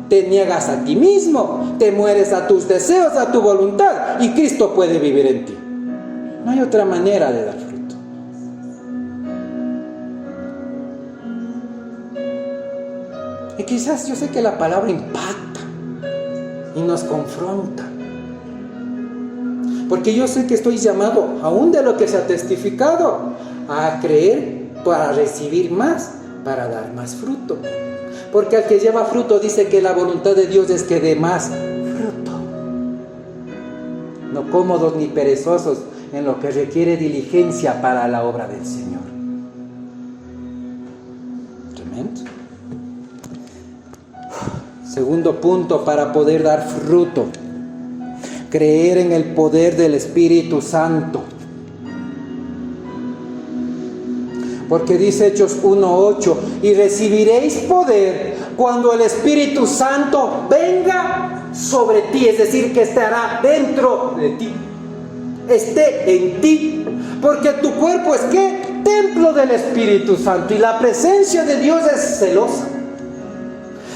te niegas a ti mismo, te mueres a tus deseos, a tu voluntad, y Cristo puede vivir en ti. No hay otra manera de dar fruto. Y quizás yo sé que la palabra impacta y nos confronta, porque yo sé que estoy llamado, aún de lo que se ha testificado, a creer para recibir más, para dar más fruto. Porque al que lleva fruto dice que la voluntad de Dios es que dé más fruto. No cómodos ni perezosos en lo que requiere diligencia para la obra del Señor. Tremendo. Segundo punto para poder dar fruto. Creer en el poder del Espíritu Santo. Porque dice Hechos 1:8, y recibiréis poder cuando el Espíritu Santo venga sobre ti, es decir, que estará dentro de ti, esté en ti, porque tu cuerpo es ¿qué? Templo del Espíritu Santo, y la presencia de Dios es celosa.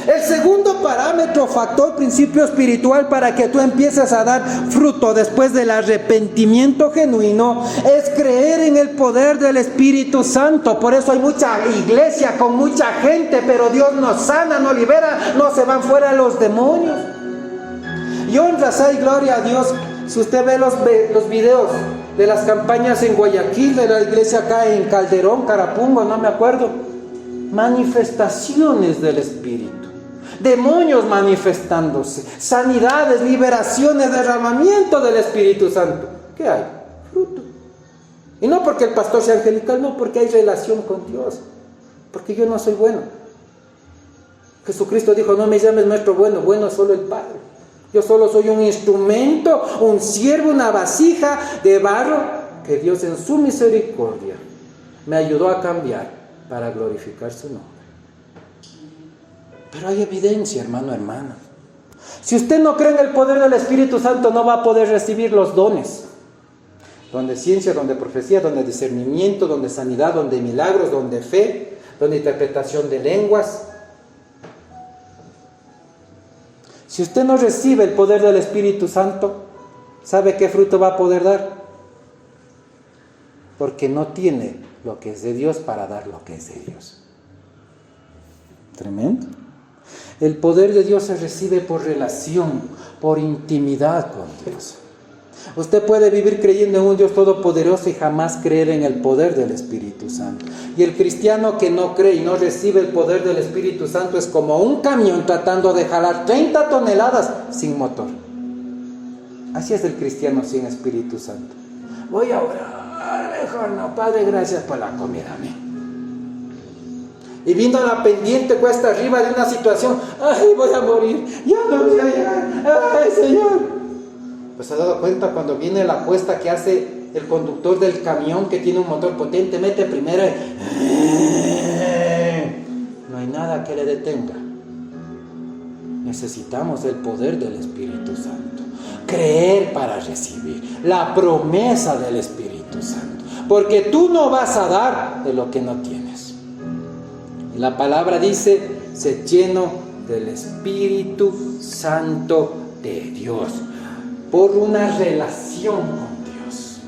El segundo parámetro, factor, principio espiritual para que tú empieces a dar fruto después del arrepentimiento genuino es creer en el poder del Espíritu Santo. Por eso hay mucha iglesia con mucha gente, pero Dios nos sana, nos libera, no se van fuera los demonios. Y honras, hay gloria a Dios. Si usted ve los videos de las campañas en Guayaquil, de la iglesia acá en Calderón, Carapungo, no me acuerdo, manifestaciones del Espíritu. Demonios manifestándose, sanidades, liberaciones, derramamiento del Espíritu Santo. ¿Qué hay? Fruto. Y no porque el pastor sea angelical, no, porque hay relación con Dios. Porque yo no soy bueno. Jesucristo dijo, no me llames maestro bueno, bueno es solo el Padre. Yo solo soy un instrumento, un siervo, una vasija de barro que Dios en su misericordia me ayudó a cambiar para glorificar su nombre. Pero hay evidencia, hermano, hermana. Si usted no cree en el poder del Espíritu Santo, no va a poder recibir los dones. Donde ciencia, donde profecía, donde discernimiento, donde sanidad, donde milagros, donde fe, donde interpretación de lenguas. Si usted no recibe el poder del Espíritu Santo, ¿sabe qué fruto va a poder dar? Porque no tiene lo que es de Dios para dar lo que es de Dios. Tremendo. El poder de Dios se recibe por relación, por intimidad con Dios. Usted puede vivir creyendo en un Dios todopoderoso y jamás creer en el poder del Espíritu Santo. Y el cristiano que no cree y no recibe el poder del Espíritu Santo es como un camión tratando de jalar 30 toneladas sin motor. Así es el cristiano sin Espíritu Santo. Voy a orar, mejor no. Padre, gracias por la comida, amén. Y viendo la pendiente cuesta arriba de una situación, ay, voy a morir, ya no voy a llegar, ay, Señor. Pues se ha dado cuenta cuando viene la cuesta que hace el conductor del camión que tiene un motor potente, mete primero y no hay nada que le detenga. Necesitamos el poder del Espíritu Santo, creer para recibir la promesa del Espíritu Santo, porque tú no vas a dar de lo que no tienes. Y la palabra dice, sé lleno del Espíritu Santo de Dios, por una relación con Dios.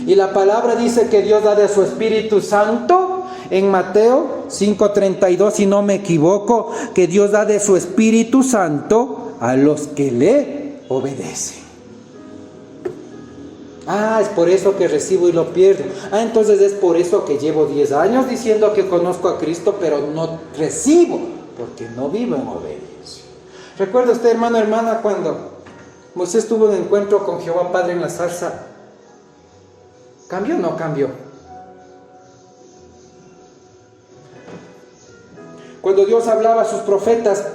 Y la palabra dice que Dios da de su Espíritu Santo en Mateo 5:32, si no me equivoco, que Dios da de su Espíritu Santo a los que le obedecen. Es por eso que recibo y lo pierdo. Entonces es por eso que llevo 10 años diciendo que conozco a Cristo, pero no recibo, porque no vivo en obediencia. ¿Recuerda usted, hermano, hermana, cuando Moisés tuvo un encuentro con Jehová Padre en la zarza? ¿Cambió o no cambió? Cuando Dios hablaba a sus profetas,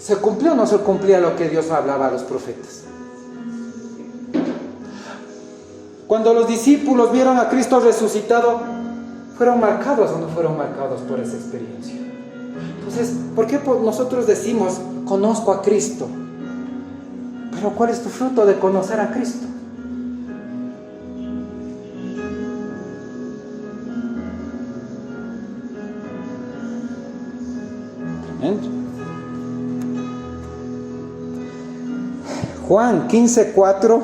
¿se cumplió o no se cumplía lo que Dios hablaba a los profetas? Cuando los discípulos vieron a Cristo resucitado, ¿fueron marcados o no fueron marcados por esa experiencia? Entonces, ¿por qué nosotros decimos, conozco a Cristo? Pero ¿cuál es tu fruto de conocer a Cristo? Tremendo. Juan 15:4.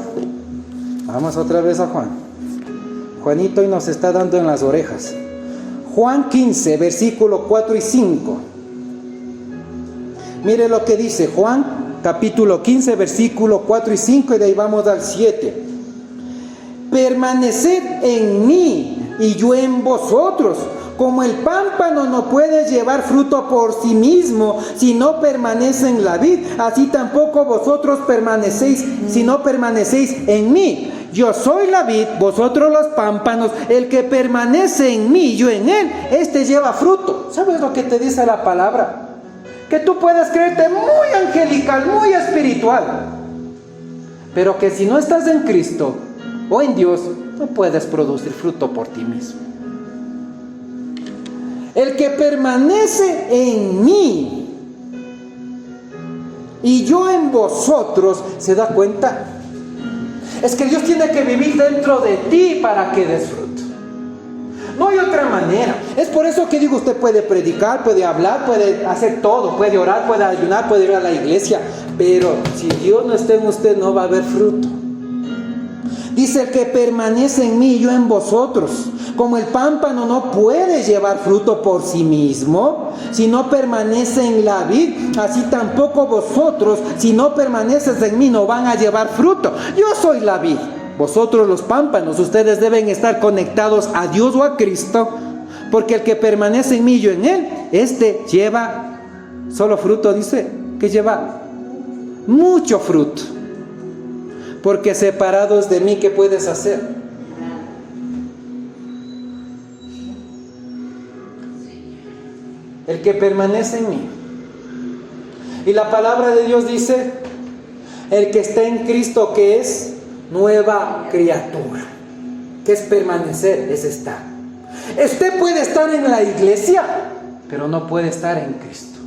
Vamos otra vez a Juan. Juanito hoy nos está dando en las orejas. Juan 15, versículo 4 y 5. Mire lo que dice Juan capítulo 15, versículo 4 y 5, y de ahí vamos al 7. Permaneced en mí y yo en vosotros. Como el pámpano no puede llevar fruto por sí mismo si no permanece en la vid, así tampoco vosotros permanecéis si no permanecéis en mí. Yo soy la vid, vosotros los pámpanos. El que permanece en mí y yo en él, este lleva fruto. ¿Sabes lo que te dice la palabra? Que tú puedes creerte muy angelical, muy espiritual, pero que si no estás en Cristo o en Dios, no puedes producir fruto por ti mismo. El que permanece en mí y yo en vosotros, ¿se da cuenta? Es que Dios tiene que vivir dentro de ti para que des fruto. No hay otra manera. Es por eso que digo, usted puede predicar, puede hablar, puede hacer todo, puede orar, puede ayunar, puede ir a la iglesia, pero si Dios no está en usted, no va a haber fruto. Dice, el que permanece en mí y yo en vosotros. Como el pámpano no puede llevar fruto por sí mismo si no permanece en la vid, así tampoco vosotros, si no permaneces en mí, no van a llevar fruto. Yo soy la vid, vosotros los pámpanos. Ustedes deben estar conectados a Dios o a Cristo, porque el que permanece en mí y yo en él, este lleva solo fruto, dice, que lleva mucho fruto. Porque separados de mí, ¿qué puedes hacer? El que permanece en mí. Y la palabra de Dios dice, el que está en Cristo, que es nueva criatura. ¿Qué es permanecer? Es estar. Usted puede estar en la iglesia, pero no puede estar en Cristo.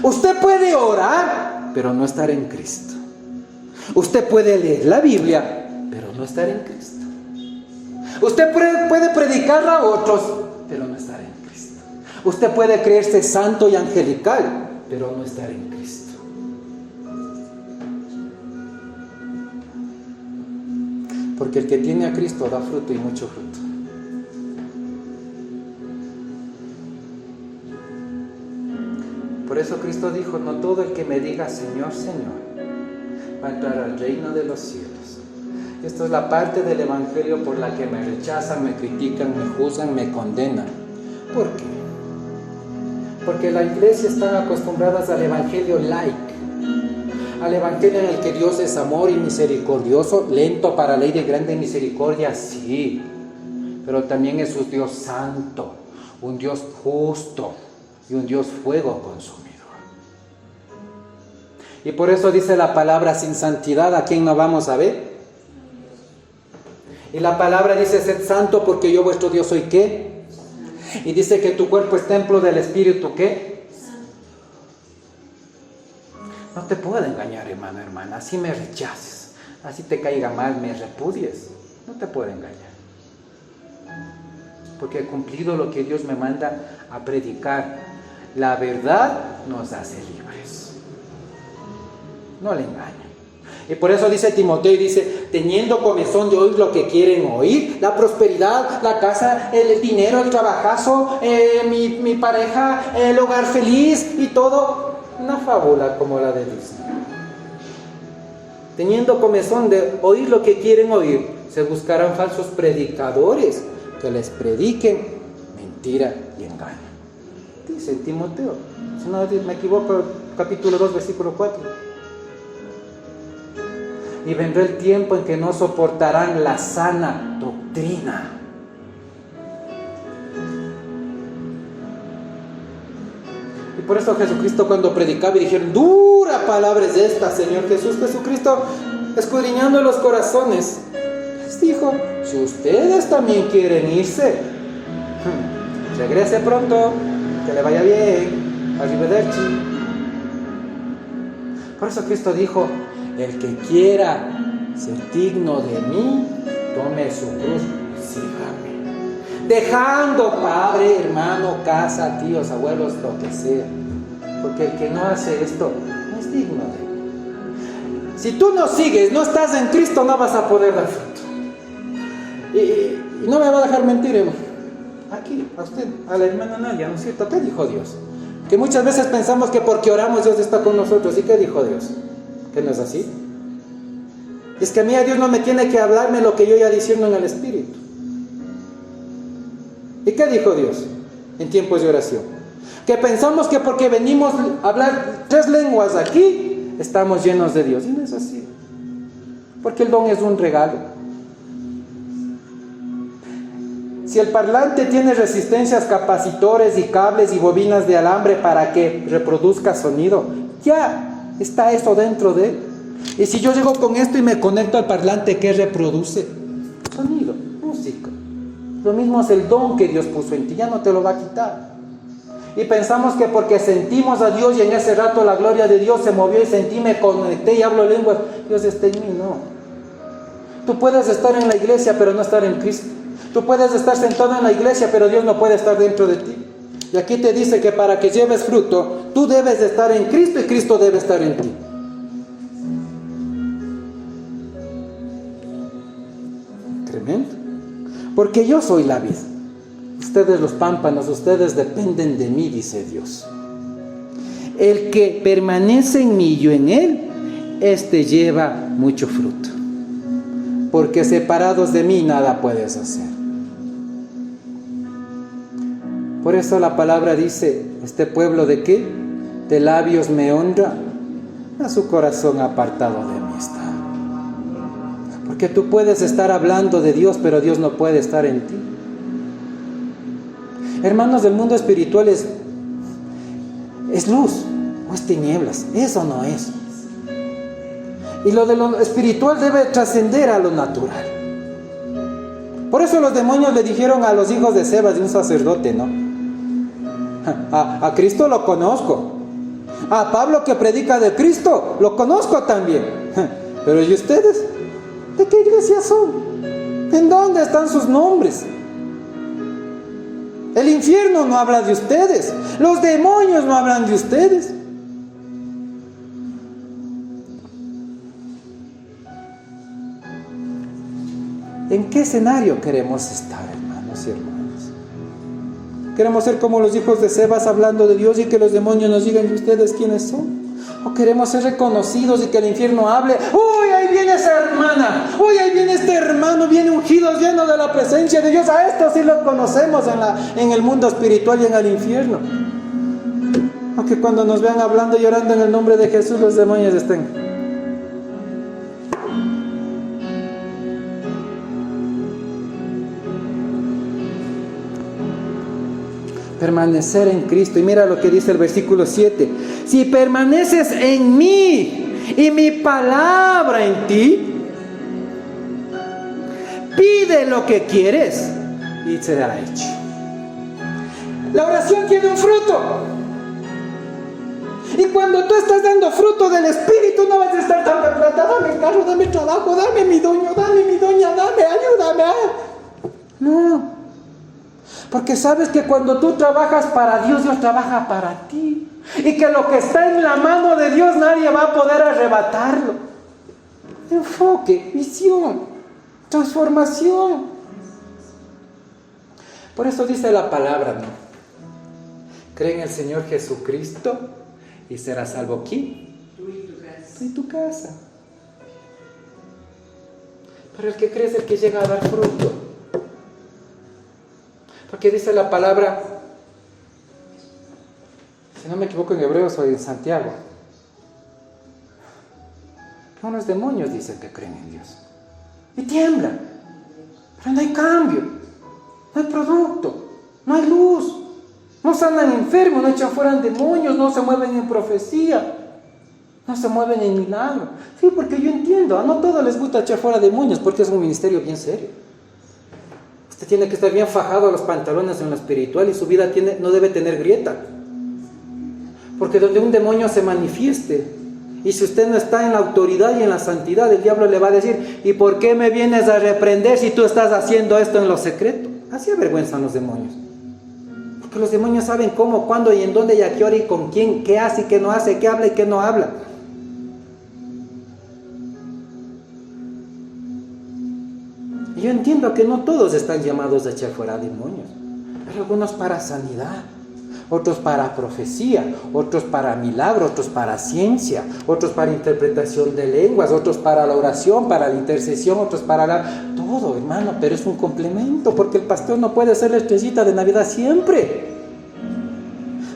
Usted puede orar, pero no estar en Cristo. Usted puede leer la Biblia, pero no estar en Cristo. Usted puede predicar a otros, pero no estar en Cristo. Usted puede creerse santo y angelical, pero no estar en Cristo. Porque el que tiene a Cristo da fruto y mucho fruto. Por eso Cristo dijo, no todo el que me diga Señor, Señor, va a entrar al reino de los cielos. Esta es la parte del Evangelio por la que me rechazan, me critican, me juzgan, me condenan. ¿Por qué? Porque la iglesia están acostumbradas al Evangelio light, al Evangelio en el que Dios es amor y misericordioso, lento para la ira y grande misericordia, sí, pero también es un Dios santo, un Dios justo y un Dios fuego consumidor. Y por eso dice la palabra, sin santidad, ¿a quién no vamos a ver? Y la palabra dice, sed santo porque yo vuestro Dios soy ¿qué? Y dice que tu cuerpo es templo del Espíritu ¿qué? No te puedo engañar, hermano, hermana. Así me rechaces, así te caiga mal, me repudies, no te puedo engañar. Porque he cumplido lo que Dios me manda a predicar. La verdad nos hace libres. No le engañen. Y por eso dice Timoteo, dice, teniendo comezón de oír lo que quieren oír, la prosperidad, la casa, el dinero, el trabajazo, mi pareja, el hogar feliz y todo, una fábula como la de Disney. Teniendo comezón de oír lo que quieren oír, se buscarán falsos predicadores que les prediquen mentira y engaño. Dice Timoteo, si no me equivoco, capítulo 2, versículo 4. Y vendrá el tiempo en que no soportarán la sana doctrina. Y por eso Jesucristo cuando predicaba y dijeron, dura palabra es esta, Señor Jesús. Jesucristo, escudriñando los corazones, les dijo, si ustedes también quieren irse, regrese pronto, que le vaya bien, arrivederci. Por eso Cristo dijo, el que quiera ser digno de mí, tome su cruz y sígame. Dejando padre, hermano, casa, tíos, abuelos, lo que sea. Porque el que no hace esto no es digno de mí. Si tú no sigues, no estás en Cristo, no vas a poder dar fruto. Y no me va a dejar mentir, hermano. Aquí, a usted, a la hermana Nadia, ¿no es cierto? ¿Qué dijo Dios? Que muchas veces pensamos que porque oramos Dios está con nosotros. ¿Y qué dijo Dios? ¿Que no es así? Es que a mí a Dios no me tiene que hablarme lo que yo ya diciendo en el Espíritu. ¿Y qué dijo Dios en tiempos de oración? Que pensamos que porque venimos a hablar 3 lenguas aquí, estamos llenos de Dios. Y no es así. Porque el don es un regalo. Si el parlante tiene resistencias, capacitores y cables y bobinas de alambre para que reproduzca sonido, ya está eso dentro de él. Y si yo llego con esto y me conecto al parlante, ¿qué reproduce? Sonido, música. Lo mismo es el don que Dios puso en ti, ya no te lo va a quitar. Y pensamos que porque sentimos a Dios y en ese rato la gloria de Dios se movió y sentí, me conecté y hablo lenguas, Dios está en mí. No. Tú puedes estar en la iglesia pero no estar en Cristo. Tú puedes estar sentado en la iglesia pero Dios no puede estar dentro de ti. Y aquí te dice que para que lleves fruto, tú debes de estar en Cristo y Cristo debe estar en ti. Tremendo. Porque yo soy la vid. Ustedes los pámpanos, ustedes dependen de mí, dice Dios. El que permanece en mí y yo en él, este lleva mucho fruto. Porque separados de mí nada puedes hacer. Por eso la palabra dice, este pueblo de qué? De labios me honra, a su corazón apartado de mí está. Porque tú puedes estar hablando de Dios, pero Dios no puede estar en ti. Hermanos, del mundo espiritual es luz o es tinieblas, eso no es. Y lo de lo espiritual debe trascender a lo natural. Por eso los demonios le dijeron a los hijos de Sebas, de un sacerdote, ¿no? A Cristo lo conozco. A Pablo que predica de Cristo, lo conozco también. Pero ¿y ustedes? ¿De qué iglesia son? ¿En dónde están sus nombres? El infierno no habla de ustedes. Los demonios no hablan de ustedes. ¿En qué escenario queremos estar, hermanos y hermanas? ¿Queremos ser como los hijos de Sebas hablando de Dios y que los demonios nos digan ustedes quiénes son? ¿O queremos ser reconocidos y que el infierno hable? ¡Uy, ahí viene esa hermana! ¡Uy, ahí viene este hermano! Viene ungido, lleno de la presencia de Dios. A esto sí lo conocemos en el mundo espiritual y en el infierno. Aunque cuando nos vean hablando y orando en el nombre de Jesús, los demonios estén. Permanecer en Cristo. Y mira lo que dice el versículo 7. Si permaneces en mí y mi palabra en ti, pide lo que quieres y será hecho. La oración tiene un fruto. Y cuando tú estás dando fruto del Espíritu, no vas a estar dando plata, dame carro, dame trabajo, dame mi doña, dame, ayúdame. No. Porque sabes que cuando tú trabajas para Dios, Dios trabaja para ti. Y que lo que está en la mano de Dios nadie va a poder arrebatarlo. Enfoque, visión, transformación. Por eso dice la palabra, ¿no? Cree en el Señor Jesucristo y serás salvo aquí. Tú y tu casa. Pero el que cree es el que llega a dar fruto. Porque dice la palabra, si no me equivoco en Hebreos o en Santiago, que unos demonios dicen que creen en Dios y tiemblan, pero no hay cambio, no hay producto, no hay luz, no sanan enfermos, no echan fuera demonios, no se mueven en profecía, no se mueven en milagro. Sí, porque yo entiendo, a no todos les gusta echar fuera demonios porque es un ministerio bien serio. Usted tiene que estar bien fajado a los pantalones en lo espiritual y su vida no debe tener grieta. Porque donde un demonio se manifieste, y si usted no está en la autoridad y en la santidad, el diablo le va a decir, ¿y por qué me vienes a reprender si tú estás haciendo esto en lo secreto? Así avergüenzan los demonios. Porque los demonios saben cómo, cuándo y en dónde y a qué hora y con quién, qué hace y qué no hace, qué habla y qué no habla. Yo entiendo que no todos están llamados a echar fuera demonios, pero algunos para sanidad, otros para profecía, otros para milagro, otros para ciencia, otros para interpretación de lenguas, otros para la oración, para la intercesión, otros para todo, hermano, pero es un complemento, porque el pastor no puede ser la estrellita de Navidad siempre.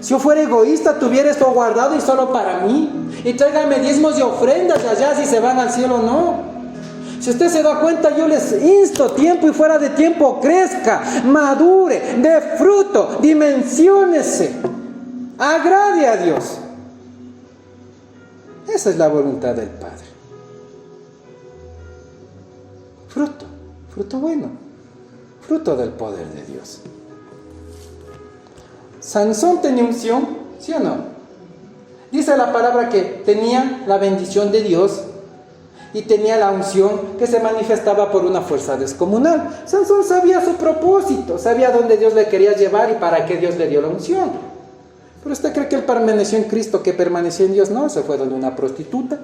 Si yo fuera egoísta, tuviera esto guardado y solo para mí, y tráigame diezmos y ofrendas allá si se van al cielo o no. Si usted se da cuenta, yo les insto, tiempo y fuera de tiempo, crezca, madure, dé fruto, dimensiónese, agrade a Dios. Esa es la voluntad del Padre. Fruto bueno, fruto del poder de Dios. Sansón tenía unción, ¿sí o no? Dice la palabra que tenía la bendición de Dios y tenía la unción que se manifestaba por una fuerza descomunal. Sansón sabía su propósito, sabía dónde Dios le quería llevar y para qué Dios le dio la unción. Pero usted cree que él permaneció en Cristo, que permaneció en Dios. No, se fue donde una prostituta,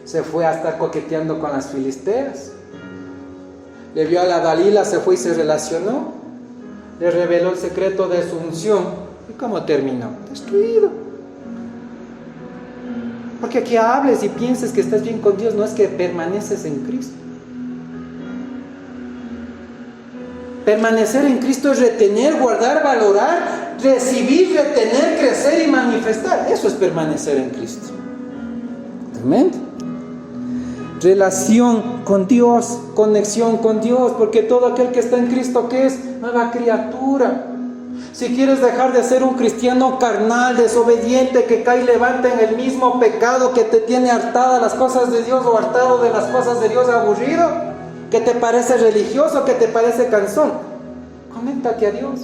se fue a estar coqueteando con las filisteas, le vio a la Dalila, se fue y se relacionó, le reveló el secreto de su unción. ¿Y cómo terminó? Destruido. Porque que hables y pienses que estás bien con Dios no es que permaneces en Cristo. Permanecer en Cristo es retener, guardar, valorar, recibir, retener, crecer y manifestar. Eso es permanecer en Cristo. Amén. Relación con Dios, conexión con Dios, porque todo aquel que está en Cristo, ¿qué es? Nueva criatura. Si quieres dejar de ser un cristiano carnal, desobediente, que cae y levanta en el mismo pecado, que te tiene hartada las cosas de Dios o hartado de las cosas de Dios, aburrido, que te parece religioso, que te parece cansón, conéctate a Dios.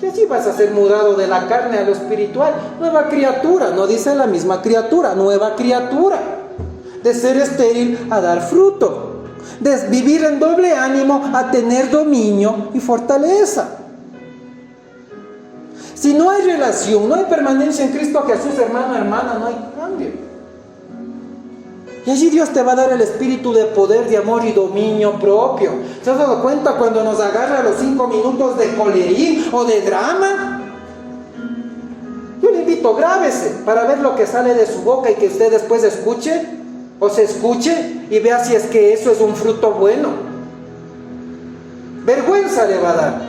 Y así vas a ser mudado de la carne a lo espiritual. Nueva criatura, no dice la misma criatura, nueva criatura. De ser estéril a dar fruto, de vivir en doble ánimo a tener dominio y fortaleza. Si no hay relación, no hay permanencia en Cristo Jesús, hermano, hermana, no hay cambio. Y allí Dios te va a dar el espíritu de poder, de amor y dominio propio. ¿Se has dado cuenta cuando nos agarra los 5 minutos de colerín o de drama? Yo le invito, grábese para ver lo que sale de su boca y que usted después escuche o se escuche y vea si es que eso es un fruto bueno. Vergüenza le va a dar.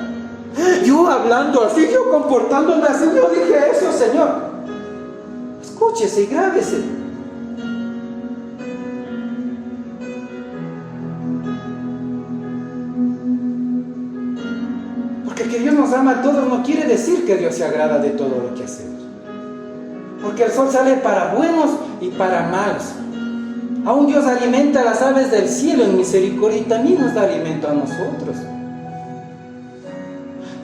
Yo hablando así, yo comportándome así, yo dije eso, Señor. Escúchese y grábese. Porque que Dios nos ama a todos no quiere decir que Dios se agrada de todo lo que hacemos. Porque el sol sale para buenos y para malos. Aún Dios alimenta a las aves del cielo en misericordia y también nos da alimento a nosotros.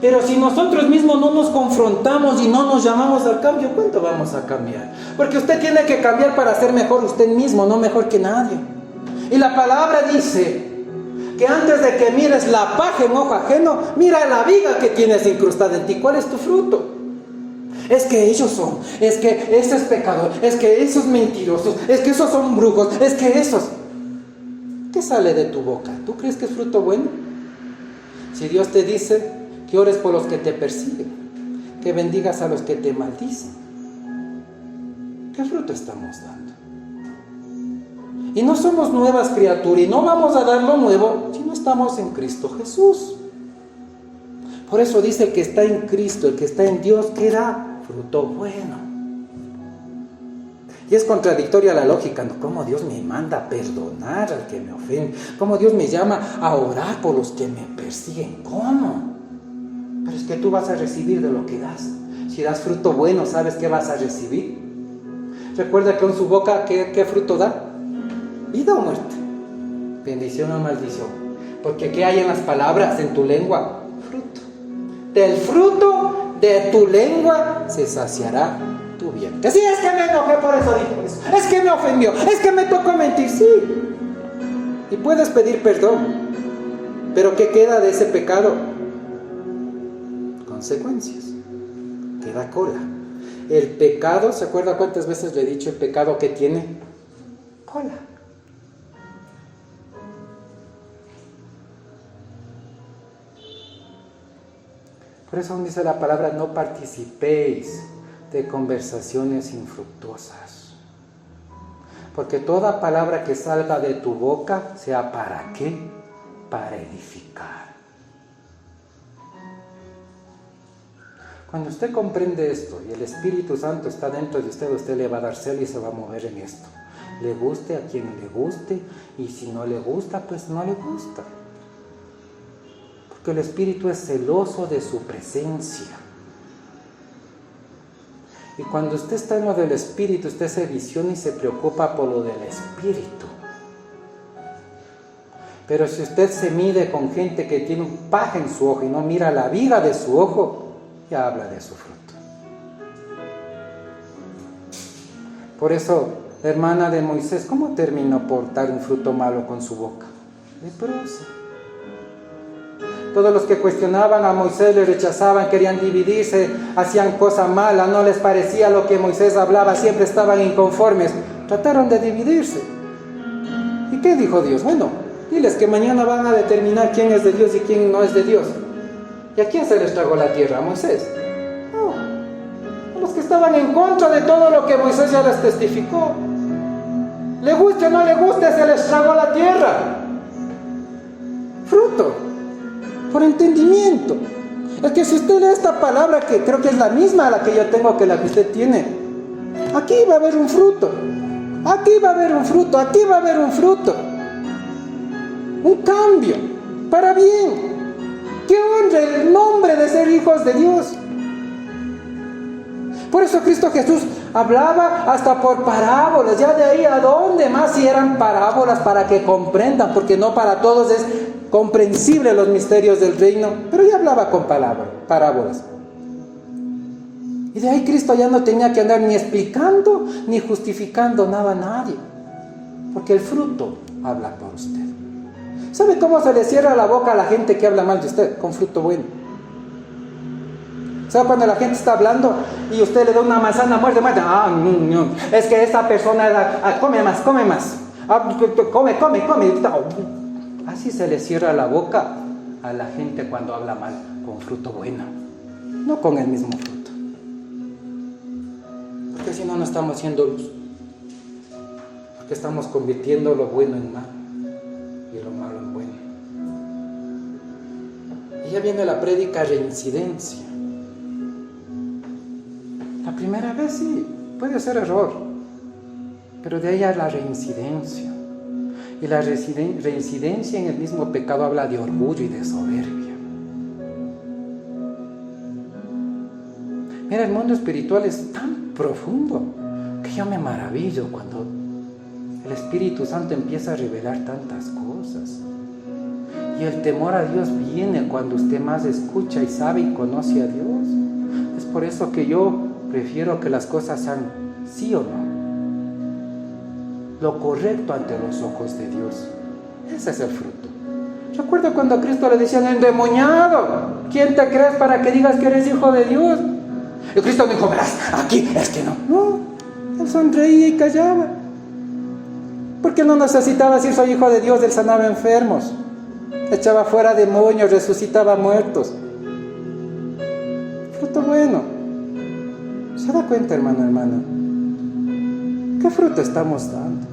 Pero si nosotros mismos no nos confrontamos y no nos llamamos al cambio, ¿cuánto vamos a cambiar? Porque usted tiene que cambiar para ser mejor usted mismo, no mejor que nadie. Y la palabra dice que antes de que mires la paja en ojo ajeno, mira la viga que tienes incrustada en ti. ¿Cuál es tu fruto? Es que ellos son, es que ese es pecador, es que esos mentirosos, es que esos son brujos, es que esos. ¿Qué sale de tu boca? ¿Tú crees que es fruto bueno? Si Dios te dice que ores por los que te persiguen, que bendigas a los que te maldicen, ¿qué fruto estamos dando? Y no somos nuevas criaturas y no vamos a dar lo nuevo si no estamos en Cristo Jesús. Por eso dice el que está en Cristo, el que está en Dios, que da fruto bueno. Y es contradictoria la lógica, ¿no? ¿Cómo Dios me manda a perdonar al que me ofende? ¿Cómo Dios me llama a orar por los que me persiguen? ¿Cómo? Pero es que tú vas a recibir de lo que das. Si das fruto bueno, ¿sabes qué vas a recibir? Recuerda que en su boca, ¿qué fruto da? ¿Vida o muerte? ¿Bendición o maldición? Porque ¿qué hay en las palabras, en tu lengua? Fruto. Del fruto de tu lengua se saciará tu bien. Que sí, es que me enojé, por eso dijo eso. Es que me ofendió, es que me tocó mentir, sí. Y puedes pedir perdón. Pero ¿qué queda de ese pecado? Consecuencias. Queda cola. El pecado, ¿se acuerda cuántas veces le he dicho el pecado que tiene? Cola. Por eso dice la palabra, no participéis de conversaciones infructuosas. Porque toda palabra que salga de tu boca, sea para qué, para edificar. Cuando usted comprende esto y el Espíritu Santo está dentro de usted, usted le va a dar celo y se va a mover en esto. Le guste a quien le guste, y si no le gusta, pues no le gusta. Que el Espíritu es celoso de su presencia. Y cuando usted está en lo del Espíritu, usted se visiona y se preocupa por lo del Espíritu. Pero si usted se mide con gente que tiene un paja en su ojo y no mira la viga de su ojo, ya habla de su fruto. Por eso, la hermana de Moisés, ¿cómo terminó por dar un fruto malo con su boca? Leprosa. Todos los que cuestionaban a Moisés, le rechazaban, querían dividirse, hacían cosas malas, no les parecía lo que Moisés hablaba, siempre estaban inconformes, trataron de dividirse. ¿Y qué dijo Dios? Bueno, diles que mañana van a determinar quién es de Dios y quién no es de Dios. ¿Y a quién se les tragó la tierra? ¿A Moisés? No, a los que estaban en contra de todo lo que Moisés ya les testificó. Le guste o no le guste, se les tragó la tierra. Fruto. Por entendimiento. Es que si usted lee esta palabra, que creo que es la misma a la que yo tengo que la que usted tiene, aquí va a haber un fruto, aquí va a haber un fruto, aquí va a haber un fruto, un cambio para bien, que honre el nombre de ser hijos de Dios. Por eso Cristo Jesús hablaba hasta por parábolas. Ya de ahí a dónde más si eran parábolas para que comprendan, porque no para todos es comprensible los misterios del reino, pero ya hablaba con parábolas. Y de ahí Cristo ya no tenía que andar ni explicando ni justificando nada a nadie, porque el fruto habla por usted. ¿Sabe cómo se le cierra la boca a la gente que habla mal de usted? Con fruto bueno. ¿Sabe cuando la gente está hablando y usted le da una manzana, muerde? Es que esa persona come más. Come. Así se le cierra la boca a la gente cuando habla mal, con fruto bueno, no con el mismo fruto. Porque si no, no estamos siendo luz. Porque estamos convirtiendo lo bueno en malo y lo malo en bueno. Y ya viene la prédica reincidencia. La primera vez sí, puede ser error, pero de ahí a la reincidencia. Y la reincidencia en el mismo pecado habla de orgullo y de soberbia. Mira, el mundo espiritual es tan profundo que yo me maravillo cuando el Espíritu Santo empieza a revelar tantas cosas. Y el temor a Dios viene cuando usted más escucha y sabe y conoce a Dios. Es por eso que yo prefiero que las cosas sean sí o no, lo correcto ante los ojos de Dios. Ese es el fruto. Recuerda cuando a Cristo le decían: endemoniado, ¿quién te crees para que digas que eres hijo de Dios? Y Cristo dijo: verás, aquí es que no. No, él sonreía y callaba. Porque no necesitaba decir soy hijo de Dios. Él sanaba enfermos, echaba fuera demonios, resucitaba muertos. Fruto bueno. ¿Se da cuenta, hermano, hermana? ¿Qué fruto estamos dando?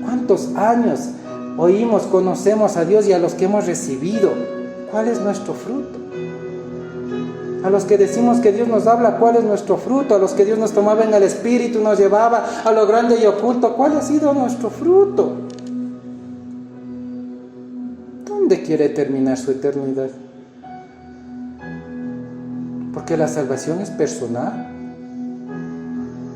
¿Cuántos años oímos, conocemos a Dios y a los que hemos recibido? ¿Cuál es nuestro fruto? A los que decimos que Dios nos habla, ¿cuál es nuestro fruto? A los que Dios nos tomaba en el Espíritu, nos llevaba a lo grande y oculto, ¿cuál ha sido nuestro fruto? ¿Dónde quiere terminar su eternidad? Porque la salvación es personal.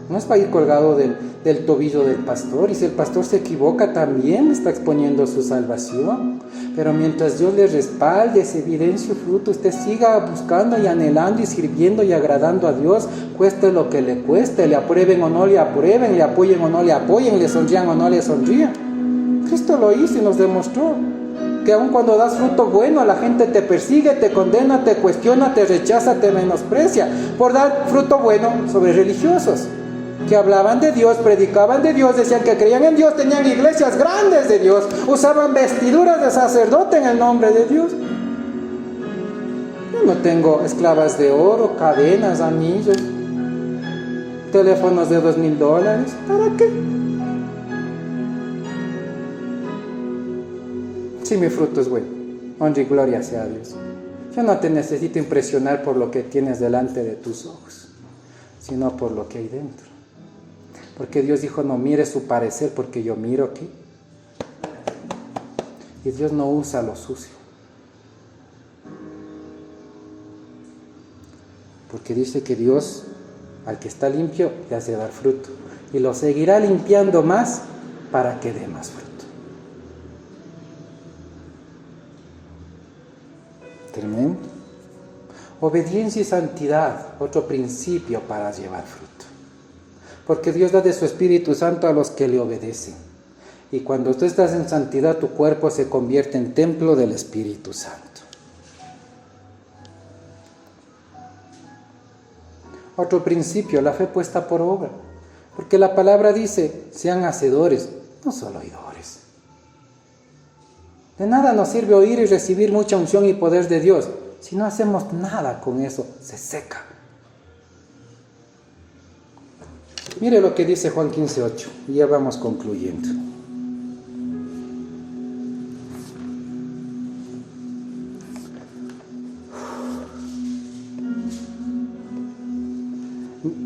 No es para ir colgado del tobillo del pastor. Y si el pastor se equivoca, también está exponiendo su salvación. Pero mientras Dios le respalde ese evidencio fruto, usted siga buscando y anhelando y sirviendo y agradando a Dios, cueste lo que le cueste, le aprueben o no le aprueben, le apoyen o no le apoyen, le sonrían o no le sonrían. Cristo lo hizo y nos demostró que aun cuando das fruto bueno, la gente te persigue, te condena, te cuestiona, te rechaza, te menosprecia por dar fruto bueno sobre religiosos que hablaban de Dios, predicaban de Dios, decían que creían en Dios, tenían iglesias grandes de Dios, usaban vestiduras de sacerdote en el nombre de Dios. Yo no tengo esclavas de oro, cadenas, anillos, teléfonos de $2,000. ¿Para qué? Si mi fruto es bueno, honra y gloria sea a Dios. Yo no te necesito impresionar por lo que tienes delante de tus ojos, sino por lo que hay dentro. Porque Dios dijo: no mires su parecer, porque yo miro aquí. Y Dios no usa lo sucio. Porque dice que Dios, al que está limpio, le hace dar fruto. Y lo seguirá limpiando más para que dé más fruto. Tremendo. Obediencia y santidad, otro principio para llevar fruto. Porque Dios da de su Espíritu Santo a los que le obedecen. Y cuando tú estás en santidad, tu cuerpo se convierte en templo del Espíritu Santo. Otro principio, la fe puesta por obra. Porque la palabra dice: sean hacedores, no solo oidores. De nada nos sirve oír y recibir mucha unción y poder de Dios. Si no hacemos nada con eso, se seca. Mire lo que dice Juan 15:8, y ya vamos concluyendo.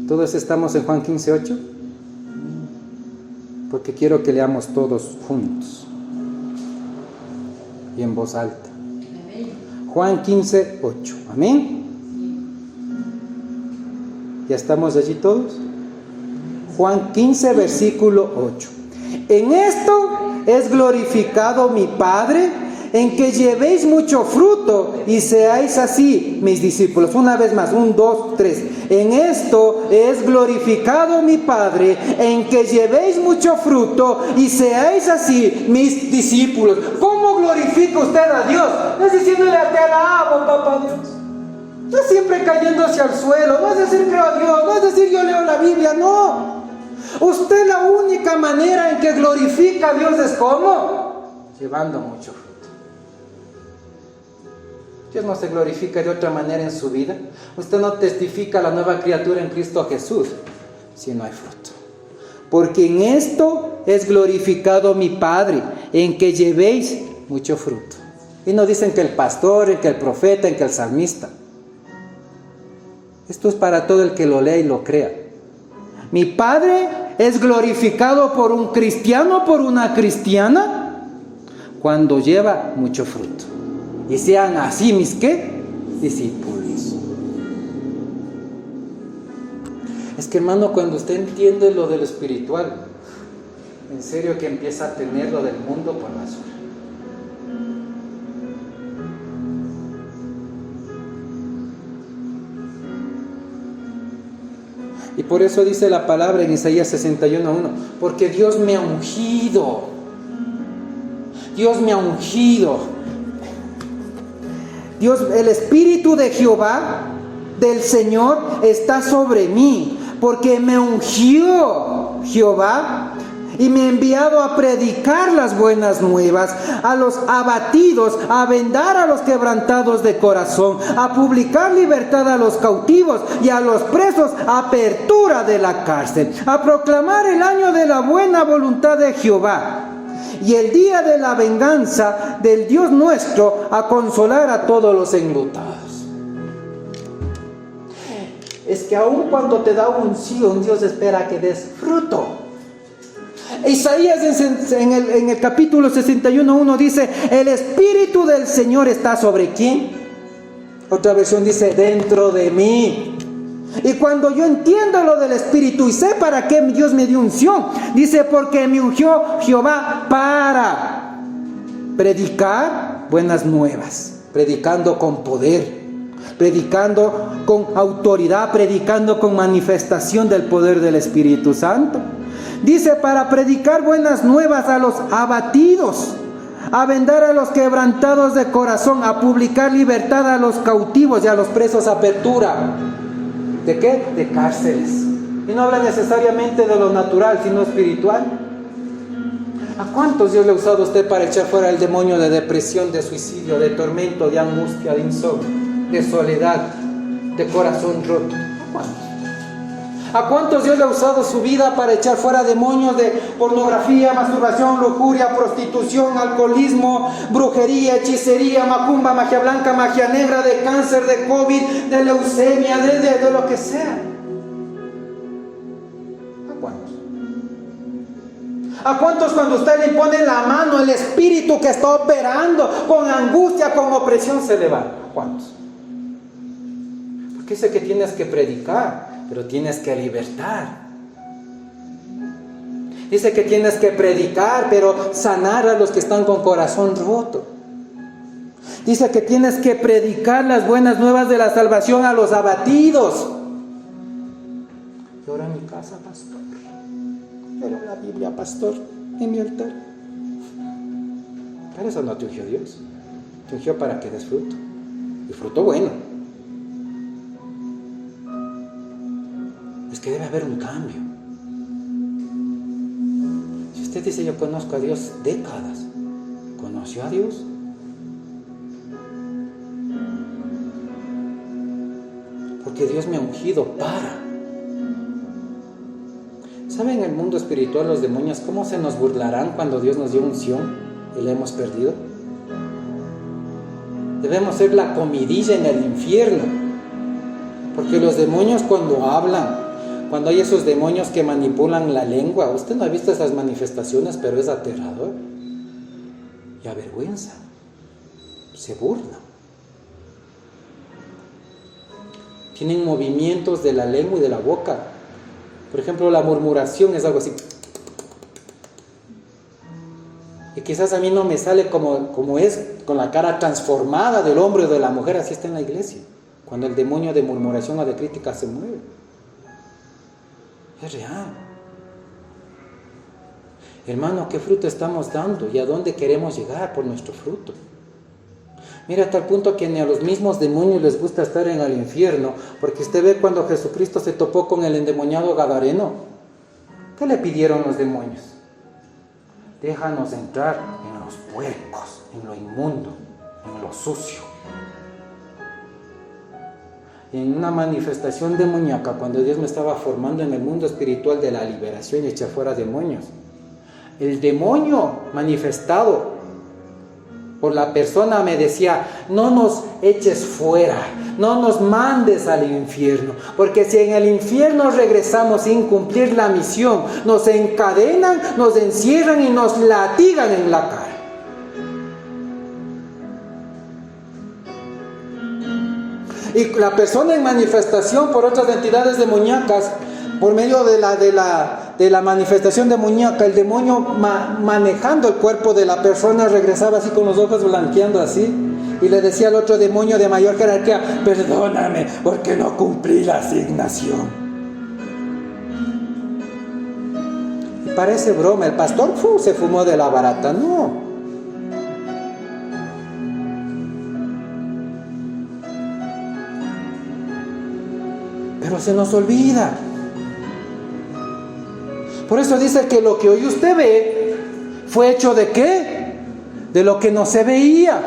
¿Todos estamos en Juan 15:8? Porque quiero que leamos todos juntos y en voz alta. Juan 15:8. Amén. ¿Ya estamos allí todos? Juan 15, versículo 8. En esto es glorificado mi Padre, en que llevéis mucho fruto y seáis así mis discípulos. Una vez más, 1, 2, 3. En esto es glorificado mi Padre, en que llevéis mucho fruto y seáis así mis discípulos. ¿Cómo glorifica usted a Dios? No es diciéndole: te alabo, papá Dios. No siempre cayéndose al suelo. No es decir creo a Dios, no es decir yo leo la Biblia, no. Usted la única manera en que glorifica a Dios es ¿cómo? Llevando mucho fruto. Dios no se glorifica de otra manera en su vida. Usted no testifica la nueva criatura en Cristo Jesús si no hay fruto. Porque en esto es glorificado mi Padre, en que llevéis mucho fruto. Y no dicen que el pastor, en que el profeta, en que el salmista. Esto es para todo el que lo lea y lo crea. Mi Padre es glorificado por un cristiano, por una cristiana, cuando lleva mucho fruto. Y sean así mis ¿qué? Discípulos. Es que hermano, cuando usted entiende lo del espiritual, en serio que empieza a tener lo del mundo por basura. Y por eso dice la palabra en Isaías 61:1, porque Dios me ha ungido. Dios me ha ungido. Dios, el Espíritu de Jehová, del Señor, está sobre mí, porque me ungió Jehová y me ha enviado a predicar las buenas nuevas a los abatidos, a vendar a los quebrantados de corazón, a publicar libertad a los cautivos y a los presos, apertura de la cárcel, a proclamar el año de la buena voluntad de Jehová y el día de la venganza del Dios nuestro, a consolar a todos los enlutados. Es que aun cuando te da unción, Dios espera que des fruto. Isaías en el capítulo 61:1 dice, el Espíritu del Señor está sobre ¿quién? Otra versión dice, dentro de mí. Y cuando yo entiendo lo del Espíritu y sé para qué Dios me dio unción, dice, porque me ungió Jehová para predicar buenas nuevas, predicando con poder, predicando con autoridad, predicando con manifestación del poder del Espíritu Santo. Dice, para predicar buenas nuevas a los abatidos, a vendar a los quebrantados de corazón, a publicar libertad a los cautivos y a los presos, apertura. ¿De qué? De cárceles. Y no habla necesariamente de lo natural, sino espiritual. ¿A cuántos Dios le ha usado a usted para echar fuera el demonio de depresión, de suicidio, de tormento, de angustia, de insomnio, de soledad, de corazón roto? ¿A cuántos? ¿A cuántos Dios le ha usado su vida para echar fuera demonios de pornografía, masturbación, lujuria, prostitución, alcoholismo, brujería, hechicería, macumba, magia blanca, magia negra, de cáncer, de COVID, de leucemia, de lo que sea? ¿A cuántos? ¿A cuántos cuando usted le impone la mano, el espíritu que está operando con angustia, con opresión, se le va? ¿A cuántos? Porque dice que tienes que predicar, pero tienes que libertar. Dice que tienes que predicar, pero sanar a los que están con corazón roto. Dice que tienes que predicar las buenas nuevas de la salvación a los abatidos. Llora en mi casa, pastor. Llora en la Biblia, pastor, en mi altar. Para eso no te ungió Dios. Te ungió para que des fruto. Y fruto bueno. Es que debe haber un cambio. Si usted dice, yo conozco a Dios décadas, ¿conoció a Dios? Porque Dios me ha ungido para. ¿Saben en el mundo espiritual los demonios cómo se nos burlarán cuando Dios nos dio unción y la hemos perdido? Debemos ser la comidilla en el infierno. Porque los demonios cuando hablan, cuando hay esos demonios que manipulan la lengua, usted no ha visto esas manifestaciones, pero es aterrador y avergüenza, se burla. Tienen movimientos de la lengua y de la boca. Por ejemplo, la murmuración es algo así. Y quizás a mí no me sale como es, con la cara transformada del hombre o de la mujer, así está en la iglesia. Cuando el demonio de murmuración o de crítica se mueve. Es real. Hermano, ¿qué fruto estamos dando? ¿Y a dónde queremos llegar por nuestro fruto? Mira, a tal punto que ni a los mismos demonios les gusta estar en el infierno, porque usted ve cuando Jesucristo se topó con el endemoniado gadareno. ¿Qué le pidieron los demonios? Déjanos entrar en los puercos, en lo inmundo, en lo sucio. Y en una manifestación demoníaca, cuando Dios me estaba formando en el mundo espiritual de la liberación y echar fuera demonios, el demonio manifestado por la persona me decía: no nos eches fuera, no nos mandes al infierno, porque si en el infierno regresamos sin cumplir la misión, nos encadenan, nos encierran y nos latigan en la cara. Y la persona en manifestación por otras entidades demoníacas, por medio de la manifestación demoníaca, el demonio manejando el cuerpo de la persona regresaba así con los ojos blanqueando así, y le decía al otro demonio de mayor jerarquía: perdóname porque no cumplí la asignación. Y parece broma, el pastor se fumó de la barata. No. Pero se nos olvida. Por eso dice que lo que hoy usted ve fue hecho ¿de qué? De lo que no se veía.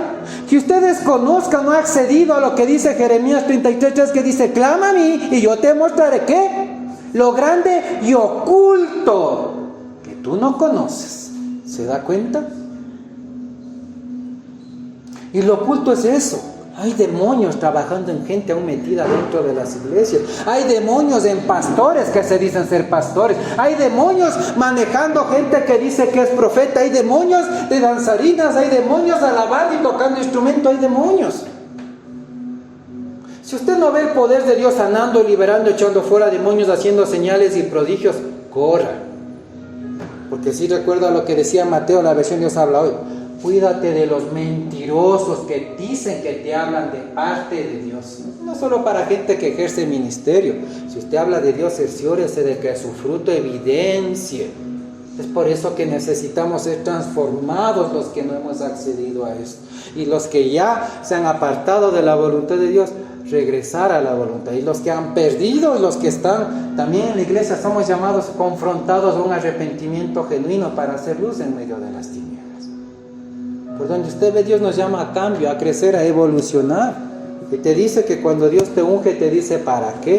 Que ustedes conozcan, no ha accedido a lo que dice Jeremías 33:3, que dice: clama a mí y yo te mostraré ¿qué? Lo grande y oculto que tú no conoces. ¿Se da cuenta? Y lo oculto es eso. Hay demonios trabajando en gente aún metida dentro de las iglesias. Hay demonios en pastores que se dicen ser pastores. Hay demonios manejando gente que dice que es profeta. Hay demonios de danzarinas. Hay demonios alabando y tocando instrumentos. Hay demonios. Si usted no ve el poder de Dios sanando, liberando, echando fuera demonios, haciendo señales y prodigios, corra. Porque si recuerda lo que decía Mateo, la versión Dios habla hoy: cuídate de los mentirosos que dicen que te hablan de parte de Dios. No solo para gente que ejerce ministerio. Si usted habla de Dios, cerciórese de que su fruto evidencie. Es por eso que necesitamos ser transformados los que no hemos accedido a esto. Y los que ya se han apartado de la voluntad de Dios, regresar a la voluntad. Y los que han perdido, y los que están también en la iglesia, somos llamados, confrontados a un arrepentimiento genuino para hacer luz en medio de las tinieblas. Por donde usted ve, Dios nos llama a cambio, a crecer, a evolucionar. Y te dice que cuando Dios te unge, te dice ¿para qué?